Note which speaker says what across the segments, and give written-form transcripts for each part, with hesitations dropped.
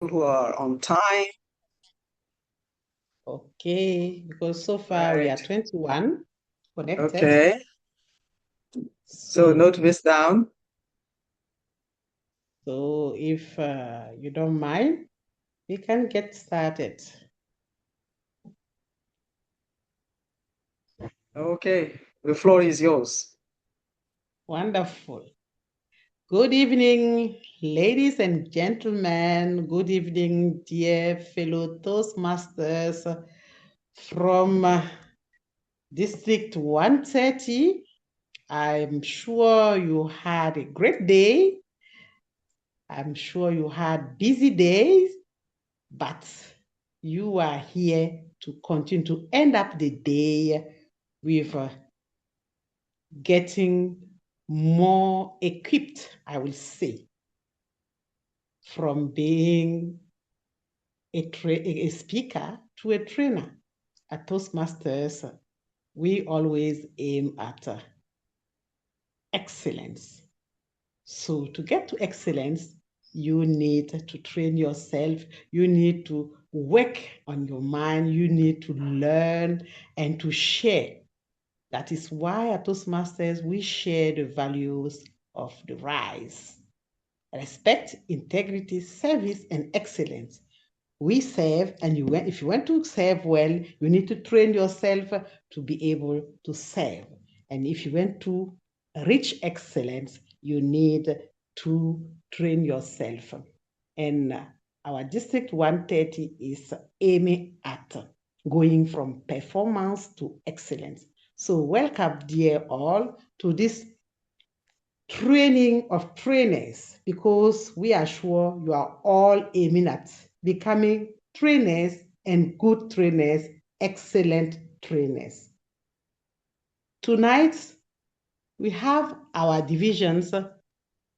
Speaker 1: who are on time.
Speaker 2: Okay, because so far we are
Speaker 1: Right.
Speaker 2: 21 connected.
Speaker 1: Okay. So
Speaker 2: So,
Speaker 1: note this down.
Speaker 2: so if you don't mind, we can get started.
Speaker 1: Okay. The floor is yours.
Speaker 2: Wonderful. Good evening, ladies and gentlemen. Good evening, dear fellow Toastmasters from District 130. I'm sure you had a great day. I'm sure you had busy days, but you are here to continue to end up the day with getting more equipped, I will say, from being a speaker to a trainer. At Toastmasters, we always aim at excellence. So to get to excellence, you need to train yourself. You need to work on your mind. You need to learn and to share. That is why at Toastmasters, we share the values of the RISE: respect, integrity, service, and excellence. We serve, and if you want to serve well, you need to train yourself to be able to serve. And if you want to reach excellence, you need to train yourself. And our District 130 is aiming at going from performance to excellence. So welcome, dear all, to this training of trainers, because we are sure you are all aiming at becoming trainers and good trainers, excellent trainers. Tonight, we have our divisions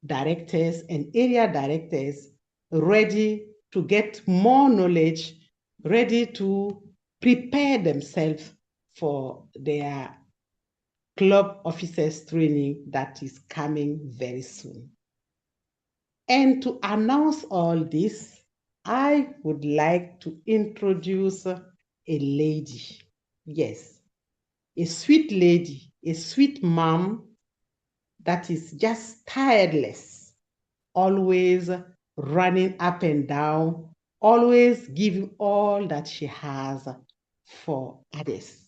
Speaker 2: directors and area directors ready to get more knowledge, ready to prepare themselves for their club officers training that is coming very soon. And to announce all this, I would like to introduce a lady. Yes, a sweet lady, a sweet mom that is just tireless, always running up and down, always giving all that she has for others.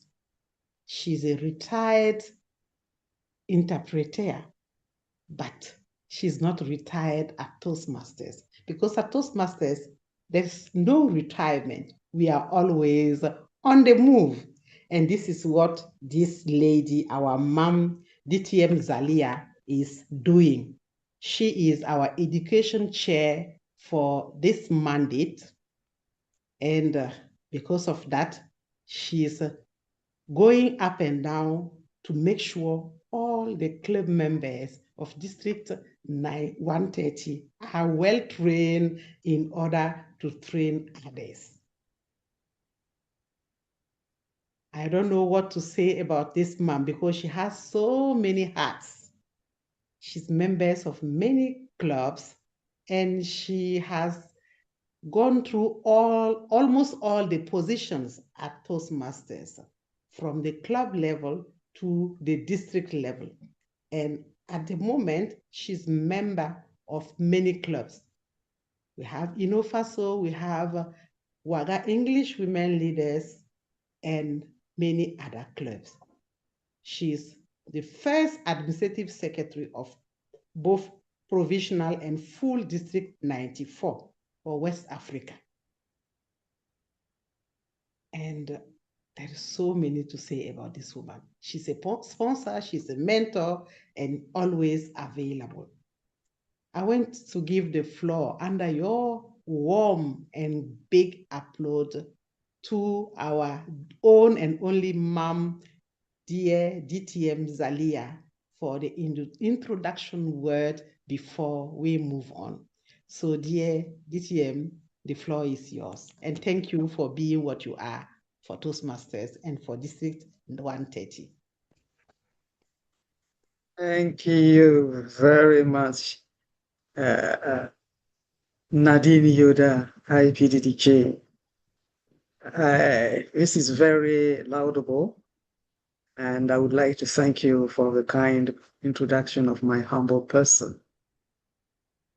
Speaker 2: She's a retired interpreter, but she's not retired at Toastmasters, because at Toastmasters, there's no retirement. We are always on the move. And this is what this lady, our mom, DTM Zalia, is doing. She is our education chair for this mandate. And because of that, she's going up and down to make sure all the club members of District 130 are well trained in order to train others. I don't know what to say about this mom, because she has so many hats. She's members of many clubs, and she has gone through almost all the positions at Toastmasters, from the club level to the district level. And at the moment, she's member of many clubs. We have Inofaso, we have Waga English Women Leaders, and many other clubs. She's the first administrative secretary of both provisional and full District 94 for West Africa. And there is so many to say about this woman. She's a sponsor, she's a mentor, and always available. I want to give the floor under your warm and big applause to our own and only mom, dear DTM Zalia, for the introduction word before we move on. So, dear DTM, the floor is yours. And thank you for being what you are for Toastmasters and for District 130.
Speaker 1: Thank you very much, uh, Nadine Yoda. Hi, PDDJ. This is very laudable, and I would like to thank you for the kind introduction of my humble person.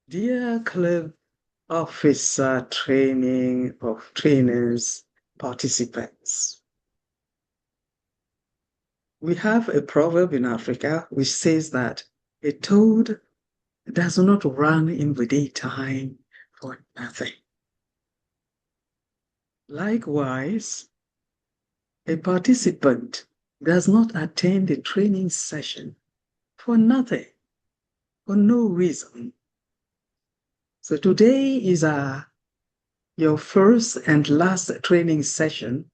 Speaker 1: Dear club officer trainers, participants, we have a proverb in Africa which says that a toad does not run in the daytime for nothing. Likewise, a participant does not attend a training session for nothing, for no reason. So today is your first and last training session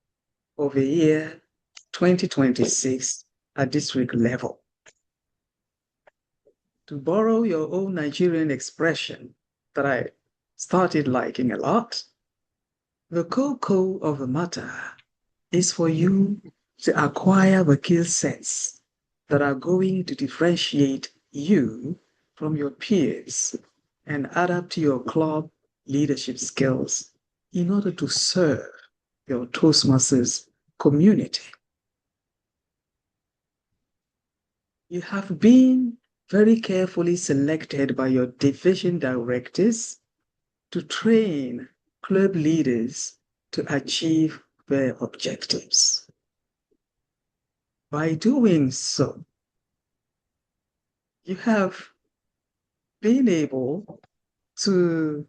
Speaker 1: of the year 2026 at district level. To borrow your own Nigerian expression that I started liking a lot, the cocoa of the matter is for you to acquire the skill sets that are going to differentiate you from your peers and adapt to your club leadership skills in order to serve your Toastmasters community. You have been very carefully selected by your division directors to train club leaders to achieve their objectives. By doing so, you have been able to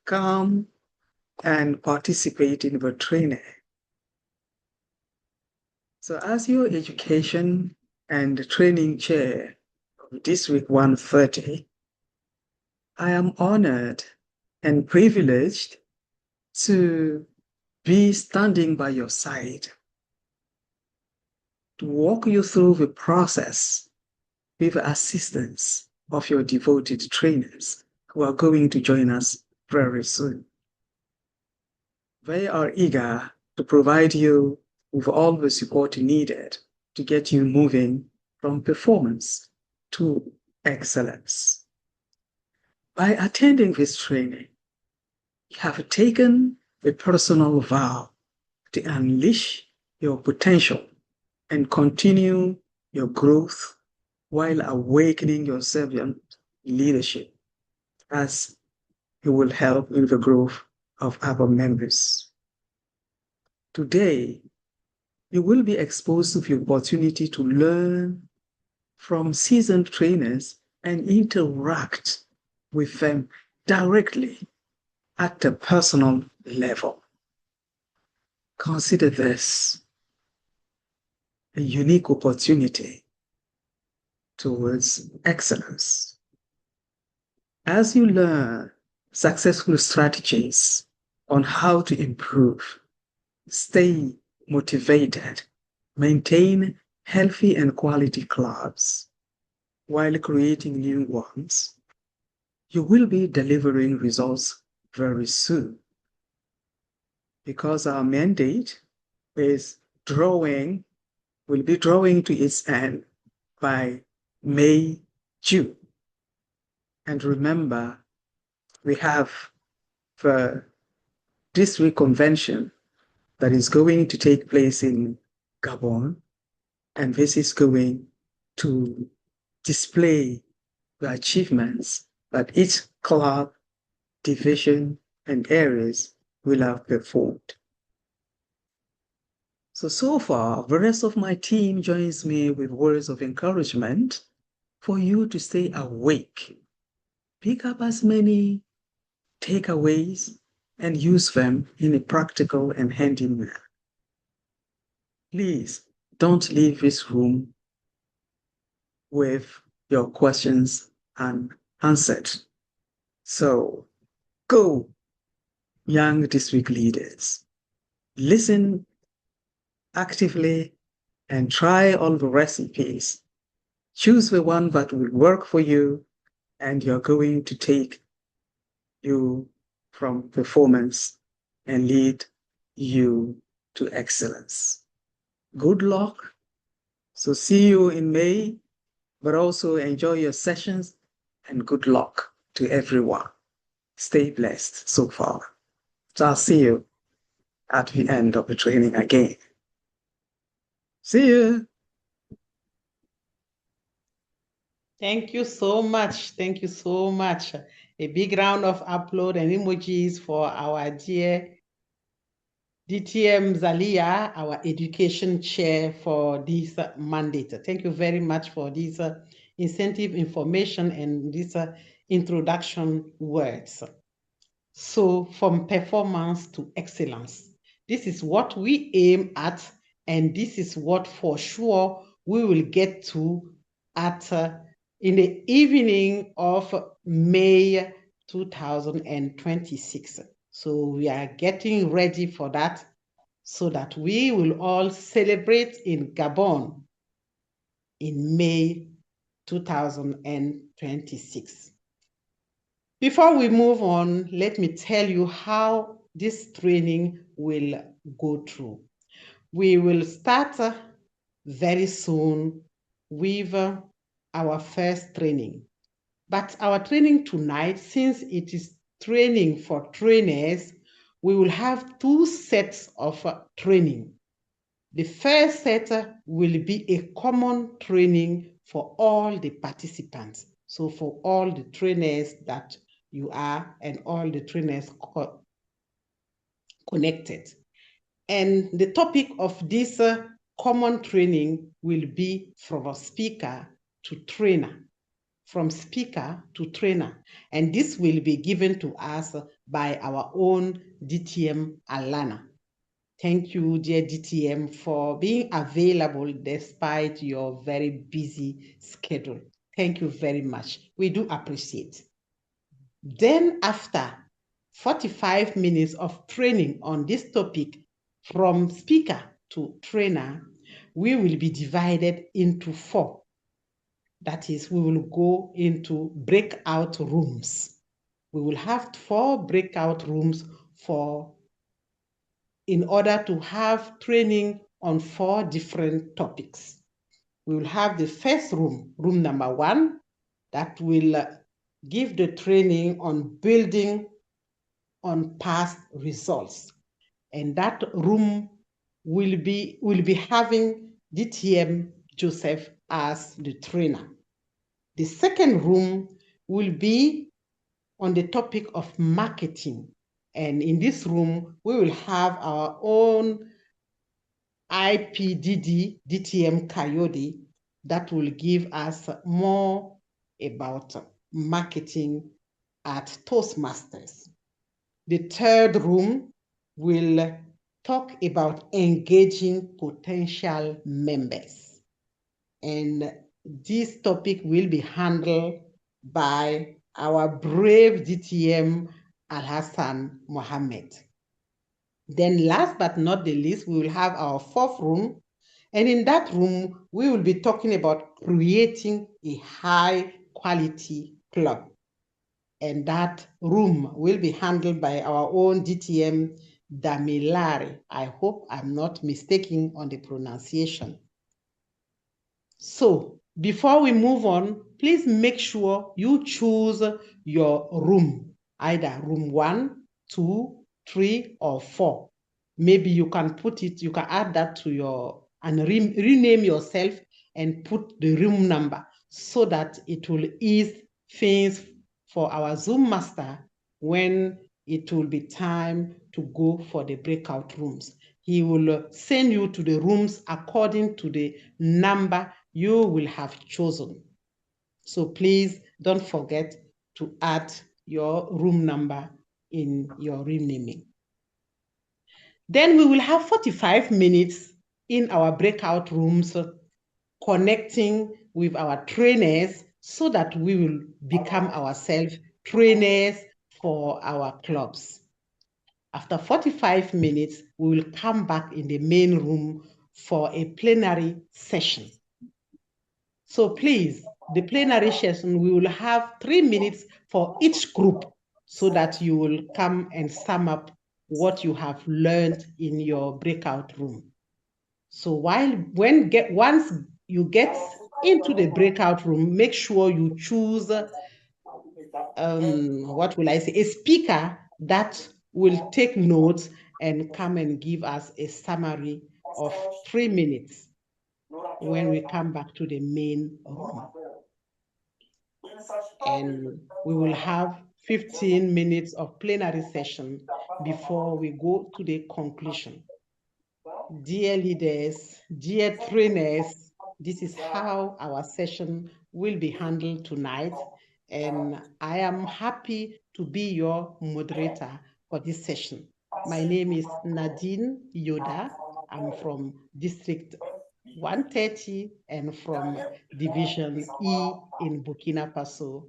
Speaker 1: come and participate in the training. So as your education and training chair of District 130, I am honored and privileged to be standing by your side to walk you through the process with the assistance of your devoted trainers who are going to join us very soon. They are eager to provide you with all the support needed to get you moving from performance to excellence. By attending this training, you have taken a personal vow to unleash your potential and continue your growth while awakening your servant leadership, as it will help in the growth of our members. Today, you will be exposed to the opportunity to learn from seasoned trainers and interact with them directly at the personal level. Consider this a unique opportunity towards excellence. As you learn successful strategies on how to improve, stay motivated, maintain healthy and quality clubs while creating new ones, you will be delivering results very soon. Because our mandate is will be drawing to its end by May, June. And remember, we have the district convention that is going to take place in Gabon, and this is going to display the achievements that each club, division, and areas will have performed. So far, the rest of my team joins me with words of encouragement for you to stay awake. Pick up as many takeaways and use them in a practical and handy manner. Please don't leave this room with your questions unanswered. So go, young district leaders. Listen actively and try all the recipes. Choose the one that will work for you, and you're going to take you from performance and lead you to excellence. Good luck. So see you in May but also enjoy your sessions and good luck to everyone. Stay blessed so far. So I'll see you at the end of the training again. See you.
Speaker 2: Thank you so much. Thank you so much. A big round of applause and emojis for our dear DTM Zalia, our education chair for this mandate. Thank you very much for this incentive information and this introduction words. So from performance to excellence, this is what we aim at, and this is what for sure we will get to at in the evening of May 2026. So we are getting ready for that so that we will all celebrate in Gabon in May 2026. Before we move on, let me tell you how this training will go through. We will start very soon with our first training. But our training tonight, since it is training for trainers, we will have two sets of training. The first set will be a common training for all the participants. So for all the trainers that you are and all the trainers connected. And the topic of this common training will be from a speaker to trainer, from speaker to trainer. And this will be given to us by our own DTM Alana. Thank you, dear DTM, for being available despite your very busy schedule. Thank you very much. We do appreciate. Then after 45 minutes of training on this topic from speaker to trainer, we will be divided into 4. That is, we will go into breakout rooms. We will have 4 breakout rooms in order to have training on 4 different topics. We will have the first room, room number 1, that will give the training on building on past results. And that room will be having DTM Joseph as the trainer. The second room will be on the topic of marketing. And in this room, we will have our own IPDD, DTM Coyote, that will give us more about marketing at Toastmasters. The third room will talk about engaging potential members. And this topic will be handled by our brave DTM Al-Hassan Mohammed. Then last but not the least, we will have our 4th room. And in that room, we will be talking about creating a high quality club. And that room will be handled by our own DTM Damilare. I hope I'm not mistaken on the pronunciation. So before we move on, please make sure you choose your room, either room 1, 2, 3, or 4. Maybe you can you can add that to your, and rename yourself and put the room number so that it will ease things for our Zoom master when it will be time to go for the breakout rooms. He will send you to the rooms according to the number you will have chosen. So please don't forget to add your room number in your renaming. Then we will have 45 minutes in our breakout rooms connecting with our trainers so that we will become ourselves trainers for our clubs. After 45 minutes, we will come back in the main room for a plenary session. So please, the plenary session, we will have 3 minutes for each group so that you will come and sum up what you have learned in your breakout room. So once you get into the breakout room, make sure you choose, what will I say, a speaker that will take notes and come and give us a summary of 3 minutes when we come back to the main room. And we will have 15 minutes of plenary session before we go to the conclusion. Dear leaders, dear trainers, this is how our session will be handled tonight. And I am happy to be your moderator for this session. My name is Nadine Yoda. I'm from District 130 and from Division E in Burkina Faso,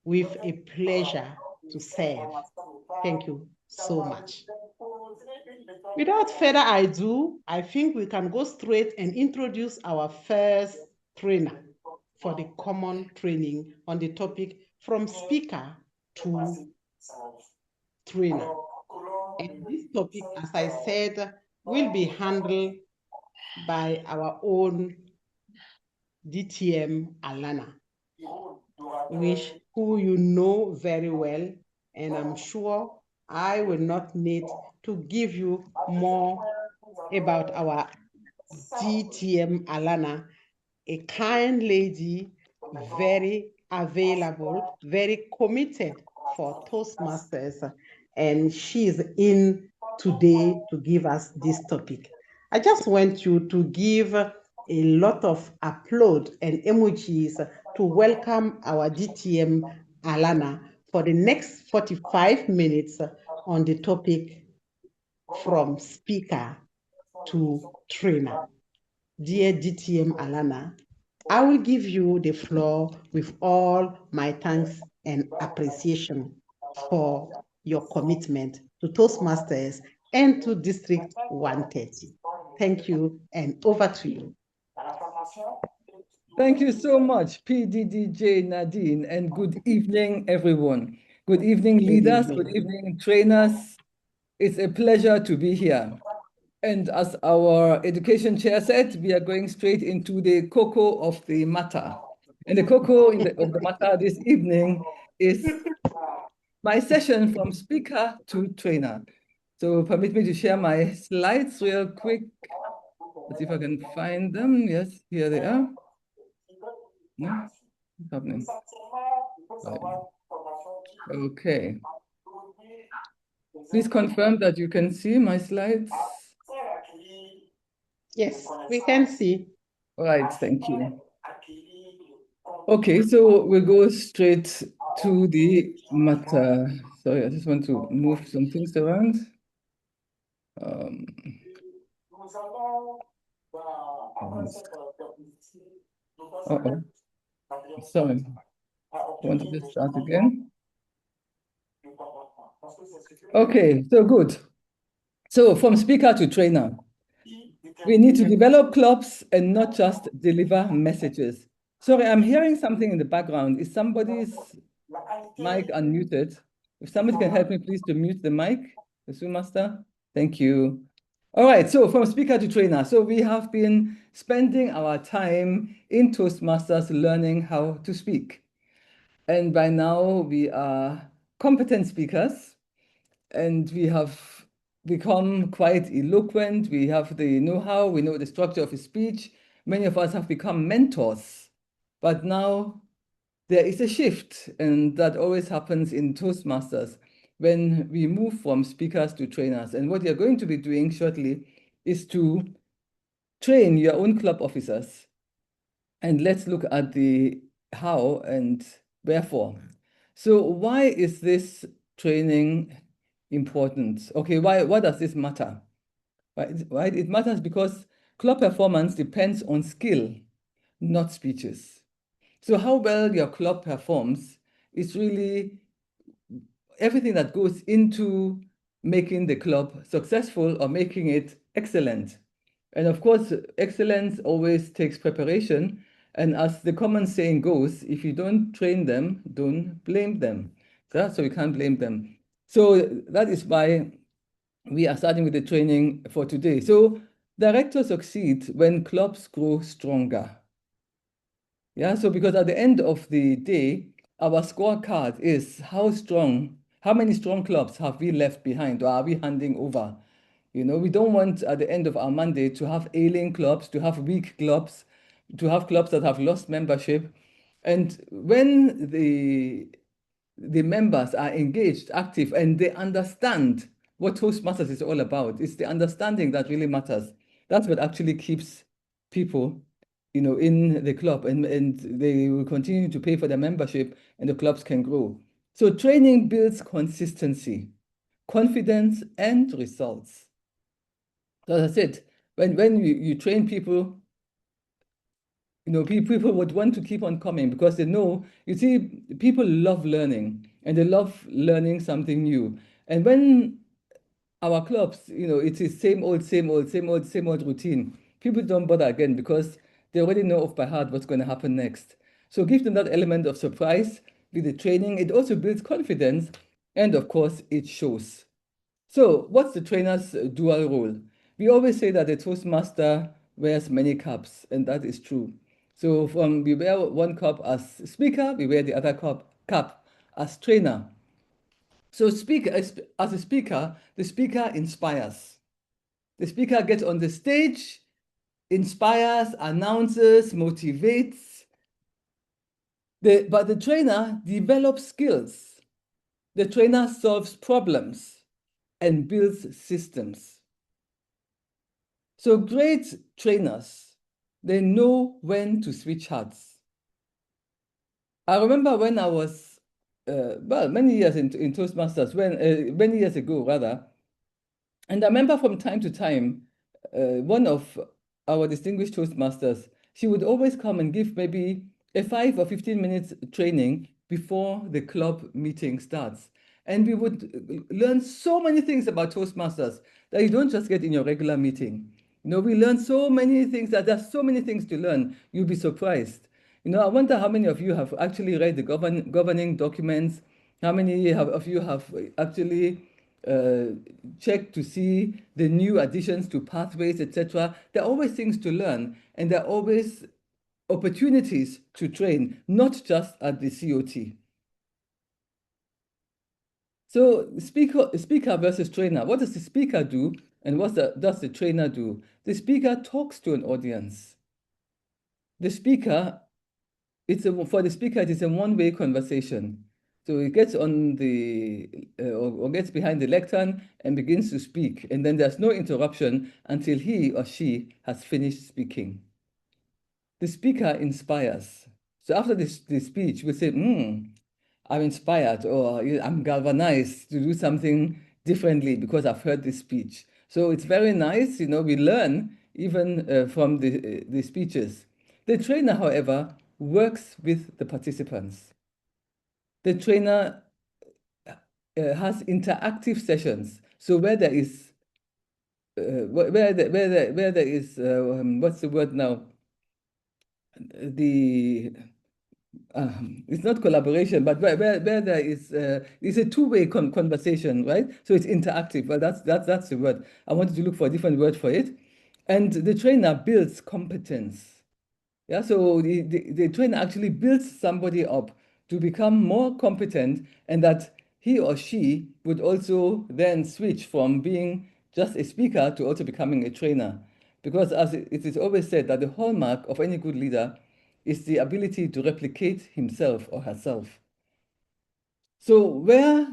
Speaker 2: with a pleasure to serve. Thank you so much. Without further ado, I think we can go straight and introduce our first trainer for the common training on the topic from speaker to trainer. And this topic, as I said, will be handled by our own DTM Alana, who you know very well, and I'm sure I will not need to give you more about our DTM Alana, a kind lady, very available, very committed for Toastmasters, and she is in today to give us this topic. I just want you to give a lot of applaud and emojis to welcome our DTM Alana for the next 45 minutes on the topic from speaker to trainer. Dear DTM Alana, I will give you the floor with all my thanks and appreciation for your commitment to Toastmasters and to District 130. Thank you, and over to you.
Speaker 3: Thank you so much, PDDJ Nadine, and good evening, everyone. Good evening, leaders. Good evening, trainers. It's a pleasure to be here. And as our education chair said, we are going straight into the cocoa of the matter. And the cocoa of the matter this evening is my session from speaker to trainer. So permit me to share my slides real quick. Let's see if I can find them. Yes, here they are. No, what's happening? Okay. Please confirm that you can see my slides.
Speaker 2: Yes, we can see.
Speaker 3: All right, thank you. Okay, so we'll go straight to the matter. Sorry, I just want to move some things around. Sorry. I want to just start again. Okay, so good. So from speaker to trainer, we need to develop clubs and not just deliver messages. Sorry, I'm hearing something in the background. Is somebody's mic unmuted? If somebody can help me, please, to mute the mic, the Zoom master. Thank you. All right, so from speaker to trainer. So we have been spending our time in Toastmasters learning how to speak. And by now we are competent speakers and we have become quite eloquent. We have the know-how, we know the structure of a speech. Many of us have become mentors, but now there is a shift, and that always happens in Toastmasters when we move from speakers to trainers. And what you're going to be doing shortly is to train your own club officers. And let's look at the how and wherefore. So why is this training important? Okay, why does this matter? Right? It matters because club performance depends on skill, not speeches. So how well your club performs is really everything that goes into making the club successful or making it excellent. And of course, excellence always takes preparation. And as the common saying goes, if you don't train them, don't blame them. So you can't blame them. So that is why we are starting with the training for today. So directors succeed when clubs grow stronger. Yeah, so because at the end of the day, our scorecard is how many strong clubs have we left behind or are we handing over? We don't want at the end of our mandate to have ailing clubs, to have weak clubs, to have clubs that have lost membership. And when the members are engaged, active, and they understand what Toastmasters is all about, it's the understanding that really matters. That's what actually keeps people in the club, and they will continue to pay for their membership and the clubs can grow. So training builds consistency, confidence, and results. So as I said, when you train people, people would want to keep on coming because they know, you see, people love learning and they love learning something new. And when our clubs, it is same old routine, people don't bother again because they already know off by heart what's going to happen next. So give them that element of surprise with the training. It also builds confidence, and of course, it shows. So what's the trainer's dual role? We always say that the Toastmaster wears many caps, and that is true. So we wear one cap as speaker, we wear the other cap as trainer. So as a speaker, the speaker inspires. The speaker gets on the stage, inspires, announces, motivates. But the trainer develops skills. The trainer solves problems and builds systems. So great trainers, they know when to switch hats. I remember when I was, many years in Toastmasters, many years ago, rather, and I remember from time to time, one of our distinguished Toastmasters, she would always come and give maybe a 5 or 15 minutes training before the club meeting starts. And we would learn so many things about Toastmasters that you don't just get in your regular meeting. We learn so many things, that there's so many things to learn. You'll be surprised. I wonder how many of you have actually read the governing documents. How many of you have actually check to see the new additions to pathways, etc. There are always things to learn, and there are always opportunities to train, not just at the COT. So speaker versus trainer. What does the speaker do, and what does the trainer do? The speaker talks to an audience. The speaker, for the speaker, it is a one-way conversation. So he gets on or gets behind the lectern and begins to speak. And then there's no interruption until he or she has finished speaking. The speaker inspires. So after the speech, we say, I'm inspired, or I'm galvanized to do something differently because I've heard this speech. So it's very nice, we learn even from the speeches. The trainer, however, works with the participants. The trainer has interactive sessions. So where there is, what's the word now? It's not collaboration, but where there is, it's a two-way conversation, right? So it's interactive. Well, that's the word. I wanted to look for a different word for it. And the trainer builds competence. Yeah, so the trainer actually builds somebody up to become more competent, and that he or she would also then switch from being just a speaker to also becoming a trainer. Because as it is always said, that the hallmark of any good leader is the ability to replicate himself or herself. So where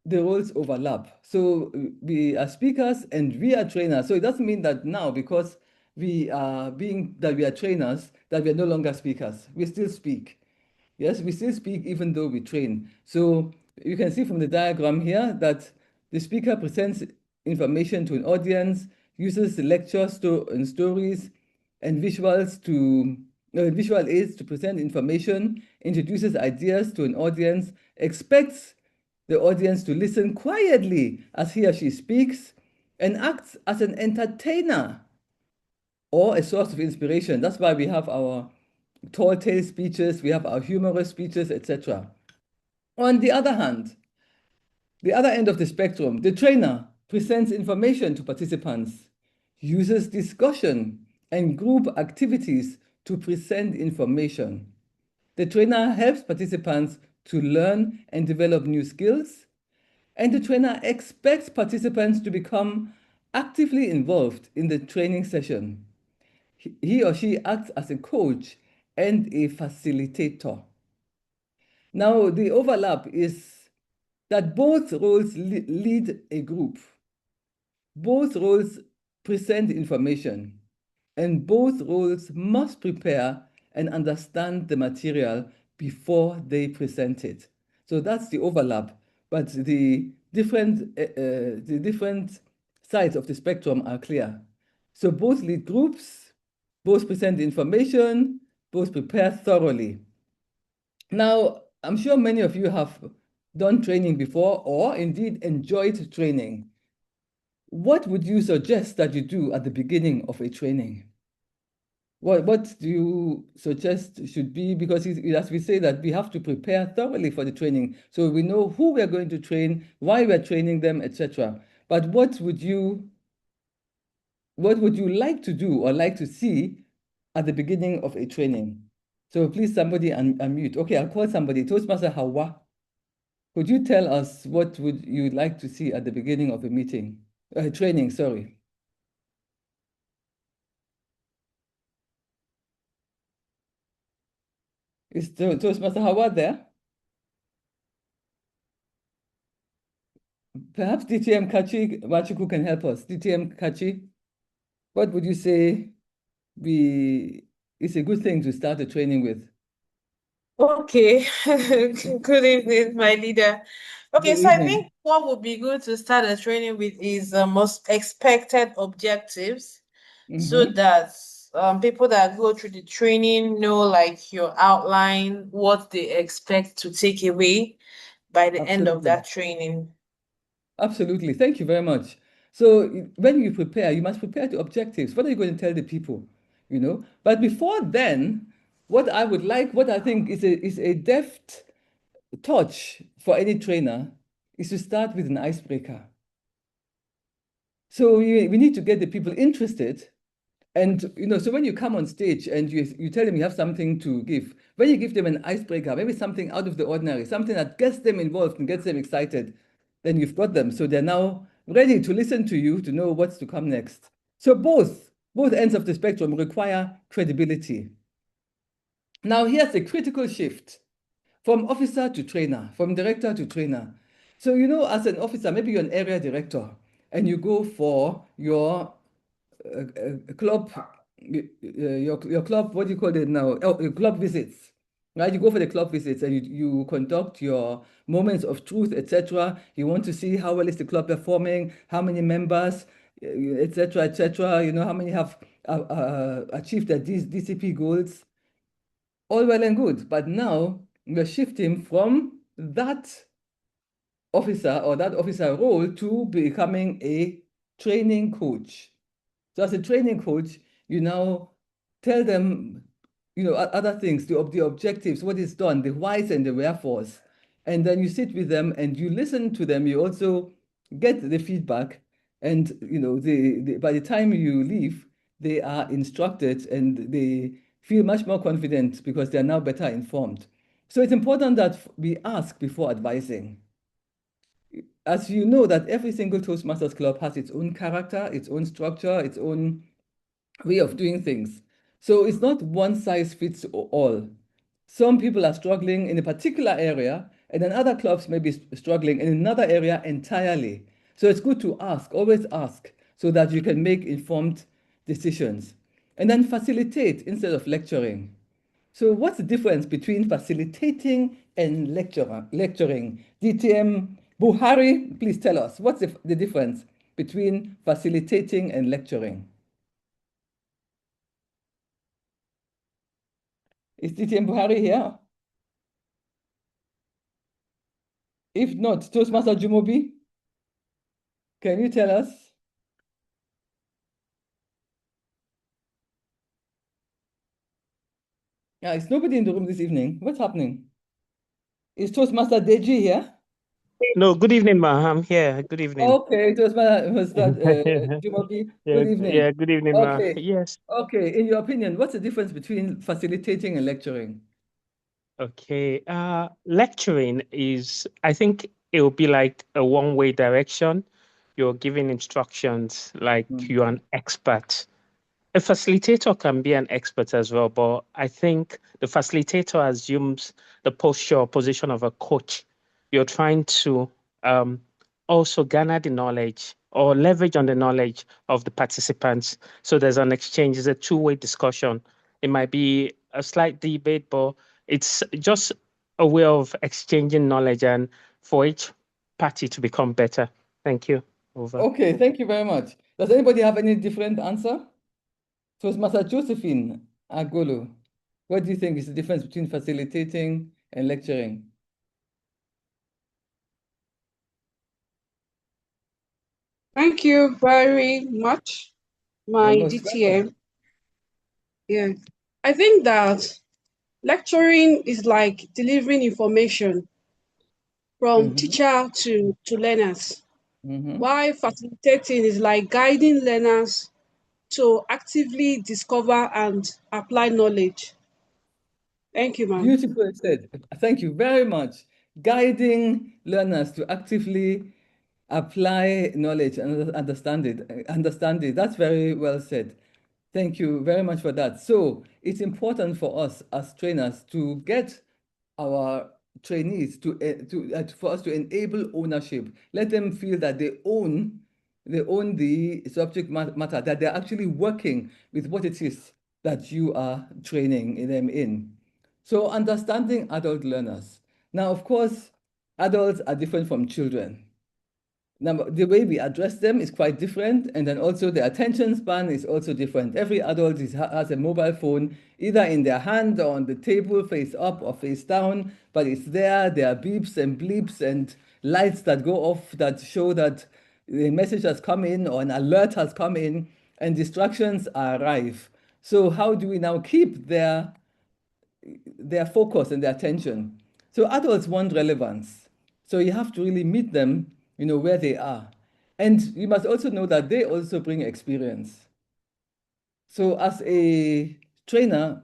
Speaker 3: the roles overlap. So we are speakers and we are trainers. So it doesn't mean that now, because we are trainers, that we are no longer speakers. We still speak. Yes, we still speak even though we train. So you can see from the diagram here that the speaker presents information to an audience, uses the lecture and stories and visual aids to present information, introduces ideas to an audience, expects the audience to listen quietly as he or she speaks, and acts as an entertainer or a source of inspiration. That's why we have our tall tale speeches, we have our humorous speeches, etc. On the other hand, the other end of the spectrum, the trainer presents information to participants, uses discussion and group activities to present information. The trainer helps participants to learn and develop new skills, and the trainer expects participants to become actively involved in the training session. He or she acts as a coach and a facilitator. Now, the overlap is that both roles lead a group. Both roles present information, and both roles must prepare and understand the material before they present it. So that's the overlap, but the different sides of the spectrum are clear. So both lead groups, both present information, both prepare thoroughly. Now, I'm sure many of you have done training before or indeed enjoyed training. What would you suggest that you do at the beginning of a training? What do you suggest should be, because as we say that we have to prepare thoroughly for the training, so we know who we're going to train, why we're training them, etc. But what would you like to do or like to see at the beginning of a training? So please, somebody unmute. Okay, I'll call somebody. Toastmaster Hawa, could you tell us what would you like to see at the beginning of a meeting? Training, sorry. Is Toastmaster Hawa there? Perhaps DTM Kachi Wachuku can help us. DTM Kachi, what would you say is a good thing to start a training with?
Speaker 4: Okay, good evening, my leader. Okay,
Speaker 3: Good
Speaker 4: so I
Speaker 3: evening.
Speaker 4: think what would be good to start a training with is the most expected objectives, so that people that go through the training know like your outline, what they expect to take away by the end of
Speaker 3: Absolutely.
Speaker 4: that training.
Speaker 3: Absolutely. Thank you very much. So when you prepare, you must prepare the objectives. What are you going to tell the people? You know, but before then, what I would like, what I think is a deft touch for any trainer is to start with an icebreaker. So we need to get the people interested. And you know, so when you come on stage and you tell them you have something to give, when you give them an icebreaker, maybe something out of the ordinary, something that gets them involved and gets them excited, then you've got them. So they're now ready to listen to you to know what's to come next. So both ends of the spectrum require credibility. Now here's the critical shift from officer to trainer, from director to trainer. So you know, as an officer, maybe you're an area director and you go for your club, your club, what do you call it now? Oh, your club visits, right? You go for the club visits and you conduct your moments of truth, etc. You want to see how well is the club performing, how many members, etc., etc. You know, how many have achieved their DCP goals. All well and good, but now we're shifting from that officer or that officer role to becoming a training coach. So as a training coach, you now tell them, you know, other things, the objectives, what is done, the whys and the wherefores. And then you sit with them and you listen to them. You also get the feedback. And, you know, by the time you leave, they are instructed and they feel much more confident because they're now better informed. So it's important that we ask before advising. As you know, that every single Toastmasters club has its own character, its own structure, its own way of doing things. So it's not one size fits all. Some people are struggling in a particular area, and then other clubs may be struggling in another area entirely. So it's good to ask, always ask, so that you can make informed decisions. And then facilitate instead of lecturing. So what's the difference between facilitating and lecturing? DTM Buhari, please tell us, what's the difference between facilitating and lecturing? Is DTM Buhari here? If not, Toastmaster Jumobi, can you tell us? Yeah, is nobody in the room this evening? What's happening? Is Toastmaster Deji here?
Speaker 5: No, good evening, ma. I'm here. Good evening.
Speaker 3: Okay, Toastmaster Jumobi, good evening.
Speaker 5: Yeah, good evening, ma.
Speaker 3: Okay.
Speaker 5: Yes.
Speaker 3: Okay, in your opinion, what's the difference between facilitating and lecturing?
Speaker 5: Okay. Lecturing is, I think it will be like a one-way direction. You're giving instructions like you're an expert. A facilitator can be an expert as well, but I think the facilitator assumes the posture or position of a coach. You're trying to also garner the knowledge or leverage on the knowledge of the participants. So there's an exchange, it's a two-way discussion. It might be a slight debate, but it's just a way of exchanging knowledge and for each party to become better. Thank you. Over.
Speaker 3: Okay, thank you very much. Does anybody have any different answer? So it's Master Josephine Agolo. What do you think is the difference between facilitating and lecturing?
Speaker 6: Thank you very much, my
Speaker 3: You're most welcome.
Speaker 6: DTM. Yeah, I think that lecturing is like delivering information from teacher to learners, while facilitating is like guiding learners to actively discover and apply knowledge. Thank you, ma'am.
Speaker 3: Beautifully said. Thank you very much. Guiding learners to actively apply knowledge and understand it. That's very well said. Thank you very much for that. So it's important for us as trainers to get our trainees for us to enable ownership. Let them feel that they own the subject matter, that they're actually working with what it is that you are training them in. So understanding adult learners. Now, of course, adults are different from children. Now, the way we address them is quite different, and then also the attention span is also different. Every adult has a mobile phone, either in their hand or on the table, face up or face down, but it's there. There are beeps and bleeps and lights that go off that show that the message has come in or an alert has come in, and distractions are rife. So how do we now keep their focus and their attention? So adults want relevance. So you have to really meet them, where they are. And you must also know that they also bring experience. So as a trainer,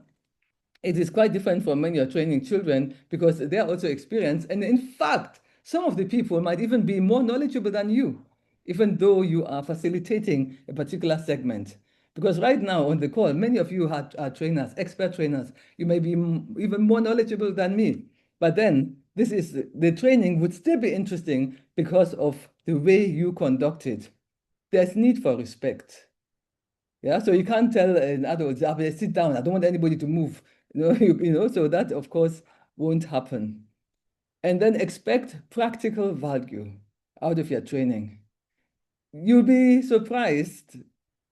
Speaker 3: it is quite different from when you're training children because they're also experienced. And in fact, some of the people might even be more knowledgeable than you, even though you are facilitating a particular segment. Because right now on the call, many of you are trainers, expert trainers. You may be even more knowledgeable than me. But then the training would still be interesting because of the way you conduct it. There's need for respect. Yeah, so you can't tell an adult, sit down, I don't want anybody to move. So that of course won't happen. And then expect practical value out of your training. You'll be surprised,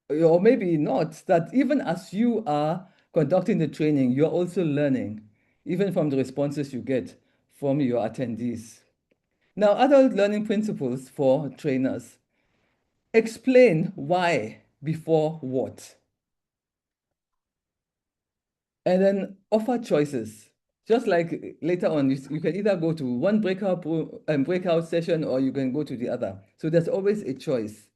Speaker 3: or maybe not, that even as you are conducting the training, you're also learning, even from the responses you get from your attendees. Now, adult learning principles for trainers. Explain why before what. And then offer choices. Just like later on, you can either go to one breakout session or you can go to the other. So there's always a choice.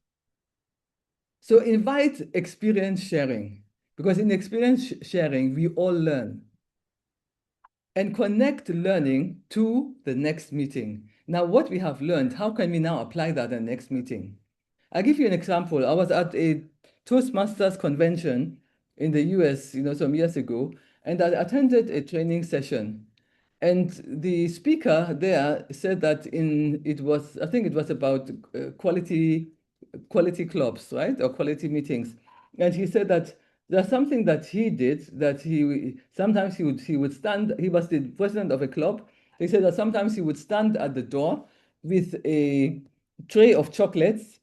Speaker 3: So invite experience sharing, because in experience sharing, we all learn. And connect learning to the next meeting. Now, what we have learned, how can we now apply that in the next meeting? I'll give you an example. I was at a Toastmasters convention in the US, some years ago, and I attended a training session. And the speaker there said that I think it was about quality clubs, right? Or quality meetings. And he said that there's something that he did that sometimes he would stand, he was the president of a club. He said that sometimes he would stand at the door with a tray of chocolates.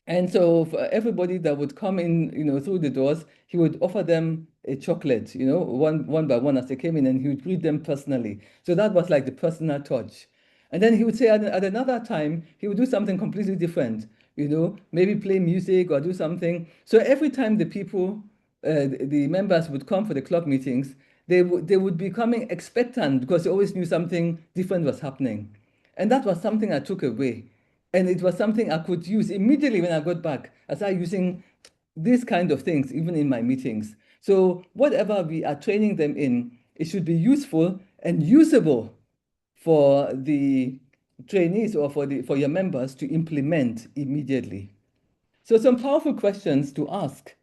Speaker 3: And so for everybody that would come in, through the doors, he would offer them a chocolate, one by one as they came in, and he would greet them personally. So that was like the personal touch. And then he would say at another time, he would do something completely different, maybe play music or do something. So every time the people, the members would come for the club meetings, they would be coming expectant because they always knew something different was happening. And that was something I took away. And it was something I could use immediately when I got back. I started using these kind of things, even in my meetings. So whatever we are training them in, it should be useful and usable for the trainees or for your members to implement immediately. So some powerful questions to ask.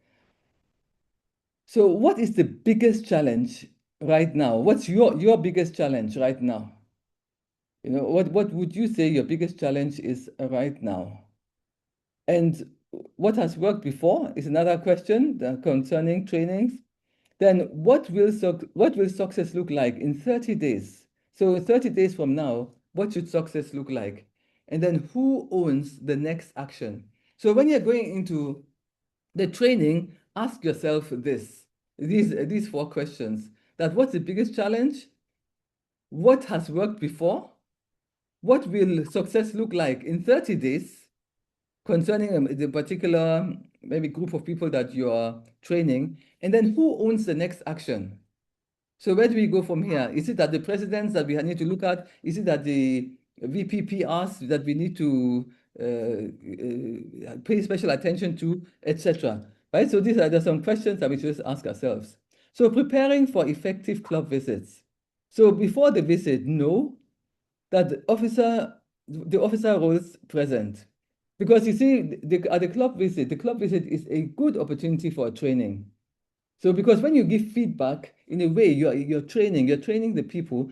Speaker 3: So what is the biggest challenge right now? What's your biggest challenge right now? You know, what would you say your biggest challenge is right now? And what has worked before is another question concerning trainings. Then what will success look like in 30 days? So in 30 days from now, what should success look like? And then who owns the next action? So when you're going into the training, ask yourself these 4 questions. That what's the biggest challenge? What has worked before? What will success look like in 30 days concerning the particular maybe group of people that you are training? And then who owns the next action? So where do we go from here? Is it that the presidents that we need to look at? Is it that the VPPRs that we need to pay special attention to, etc.? Right? So these are some questions that we should ask ourselves. So preparing for effective club visits. So before the visit, know that the officer roles present. Because you see, at the club visit is a good opportunity for a training. So because when you give feedback, in a way, you're training the people,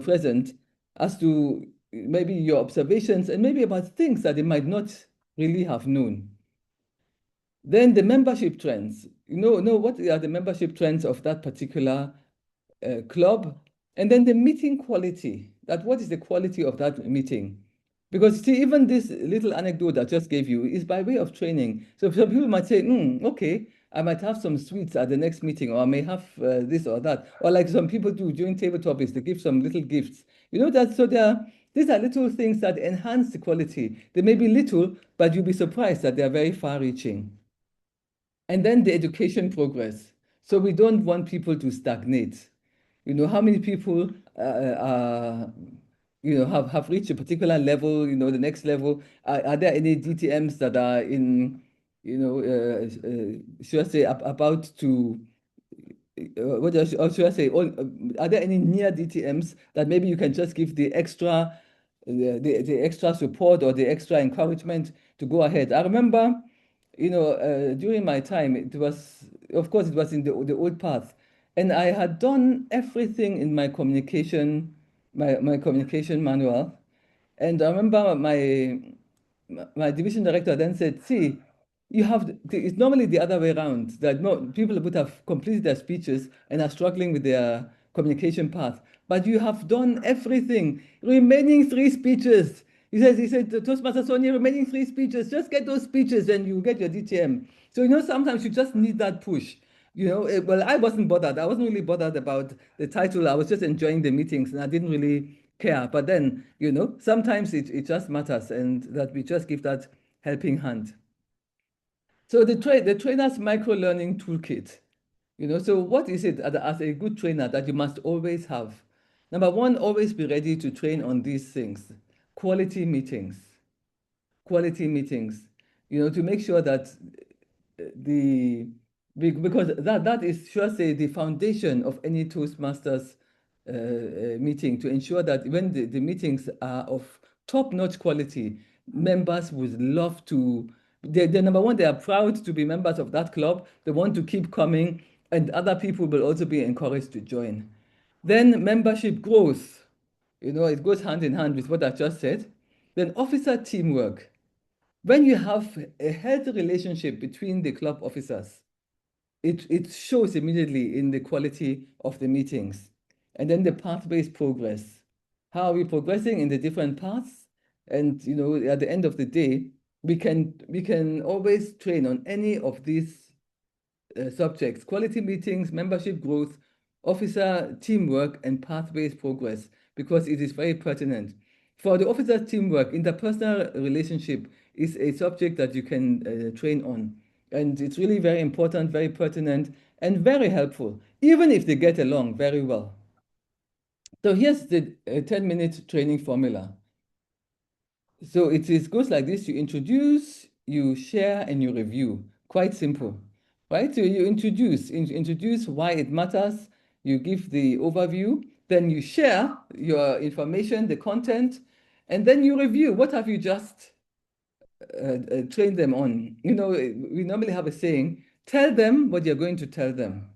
Speaker 3: present as to maybe your observations and maybe about things that they might not really have known. Then the membership trends. Know what are the membership trends of that particular club, and then the meeting quality. That what is the quality of that meeting? Because see, even this little anecdote I just gave you is by way of training. So some people might say, okay, I might have some sweets at the next meeting, or I may have this or that. Or like some people do during table topics, they give some little gifts. So these are little things that enhance the quality. They may be little, but you'll be surprised that they're very far-reaching. And then the education progress. So we don't want people to stagnate. How many people have reached a particular level, the next level? Are there any DTMs that are in, should I say, about to, should I say, are there any near DTMs that maybe you can just give the extra support or the extra encouragement to go ahead? I remember, during my time, it was in the old path. And I had done everything in my communication, my communication manual. And I remember my division director then said, see, it's normally the other way around, that people would have completed their speeches and are struggling with their communication path. But you have done everything. Remaining 3 speeches. He said, Toastmaster Sonia, remaining 3 speeches, just get those speeches and you get your DTM. So, sometimes you just need that push. Well, I wasn't bothered. I wasn't really bothered about the title. I was just enjoying the meetings and I didn't really care. But then, sometimes it just matters, and that we just give that helping hand. So the trainer's micro-learning toolkit. So what is it as a good trainer that you must always have? Number 1, always be ready to train on these things. Quality meetings. To make sure that because that is, should I say, the foundation of any Toastmasters meeting, to ensure that when the meetings are of top-notch quality, members would love to, they're number 1, they are proud to be members of that club. They want to keep coming, and other people will also be encouraged to join. Then membership growth. It goes hand in hand with what I just said. Then officer teamwork. When you have a healthy relationship between the club officers, it shows immediately in the quality of the meetings. And then the path-based progress. How are we progressing in the different paths? And at the end of the day, we can always train on any of these subjects: quality meetings, membership growth, officer teamwork, and path-based progress, because it is very pertinent. For the officer teamwork, interpersonal relationship is a subject that you can train on. And it's really very important, very pertinent, and very helpful, even if they get along very well. So here's the 10-minute training formula. So it goes like this: you introduce, you share, and you review. Quite simple, right? So you introduce why it matters, you give the overview, Then you share your information, the content, and then you review. What have you just trained them on? You know, we normally have a saying, tell them what you're going to tell them.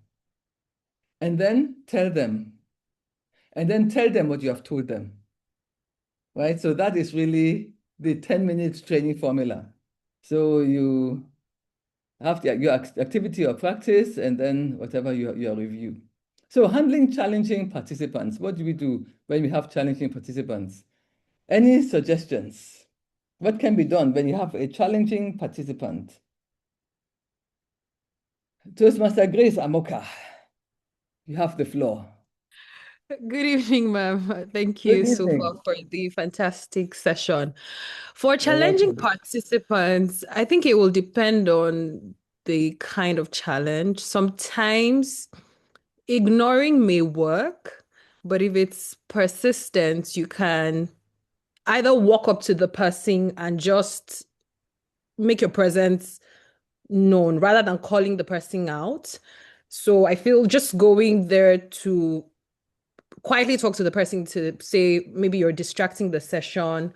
Speaker 3: And then tell them. And then tell them what you have told them. Right? So that is really the 10-minute training formula. So you have your activity or practice, and then whatever your review. So handling challenging participants. What do we do when we have challenging participants? Any suggestions? What can be done when you have a challenging participant? Toastmaster Grace Amoka, you have the floor.
Speaker 7: Good evening, ma'am. Thank
Speaker 3: Good
Speaker 7: you so
Speaker 3: evening.
Speaker 7: far for the fantastic session. For
Speaker 3: You're
Speaker 7: challenging
Speaker 3: welcome.
Speaker 7: participants, I think it will depend on the kind of challenge. Sometimes ignoring may work, but if it's persistent, you can either walk up to the person and just make your presence known rather than calling the person out. So I feel just going there to quietly talk to the person to say maybe you're distracting the session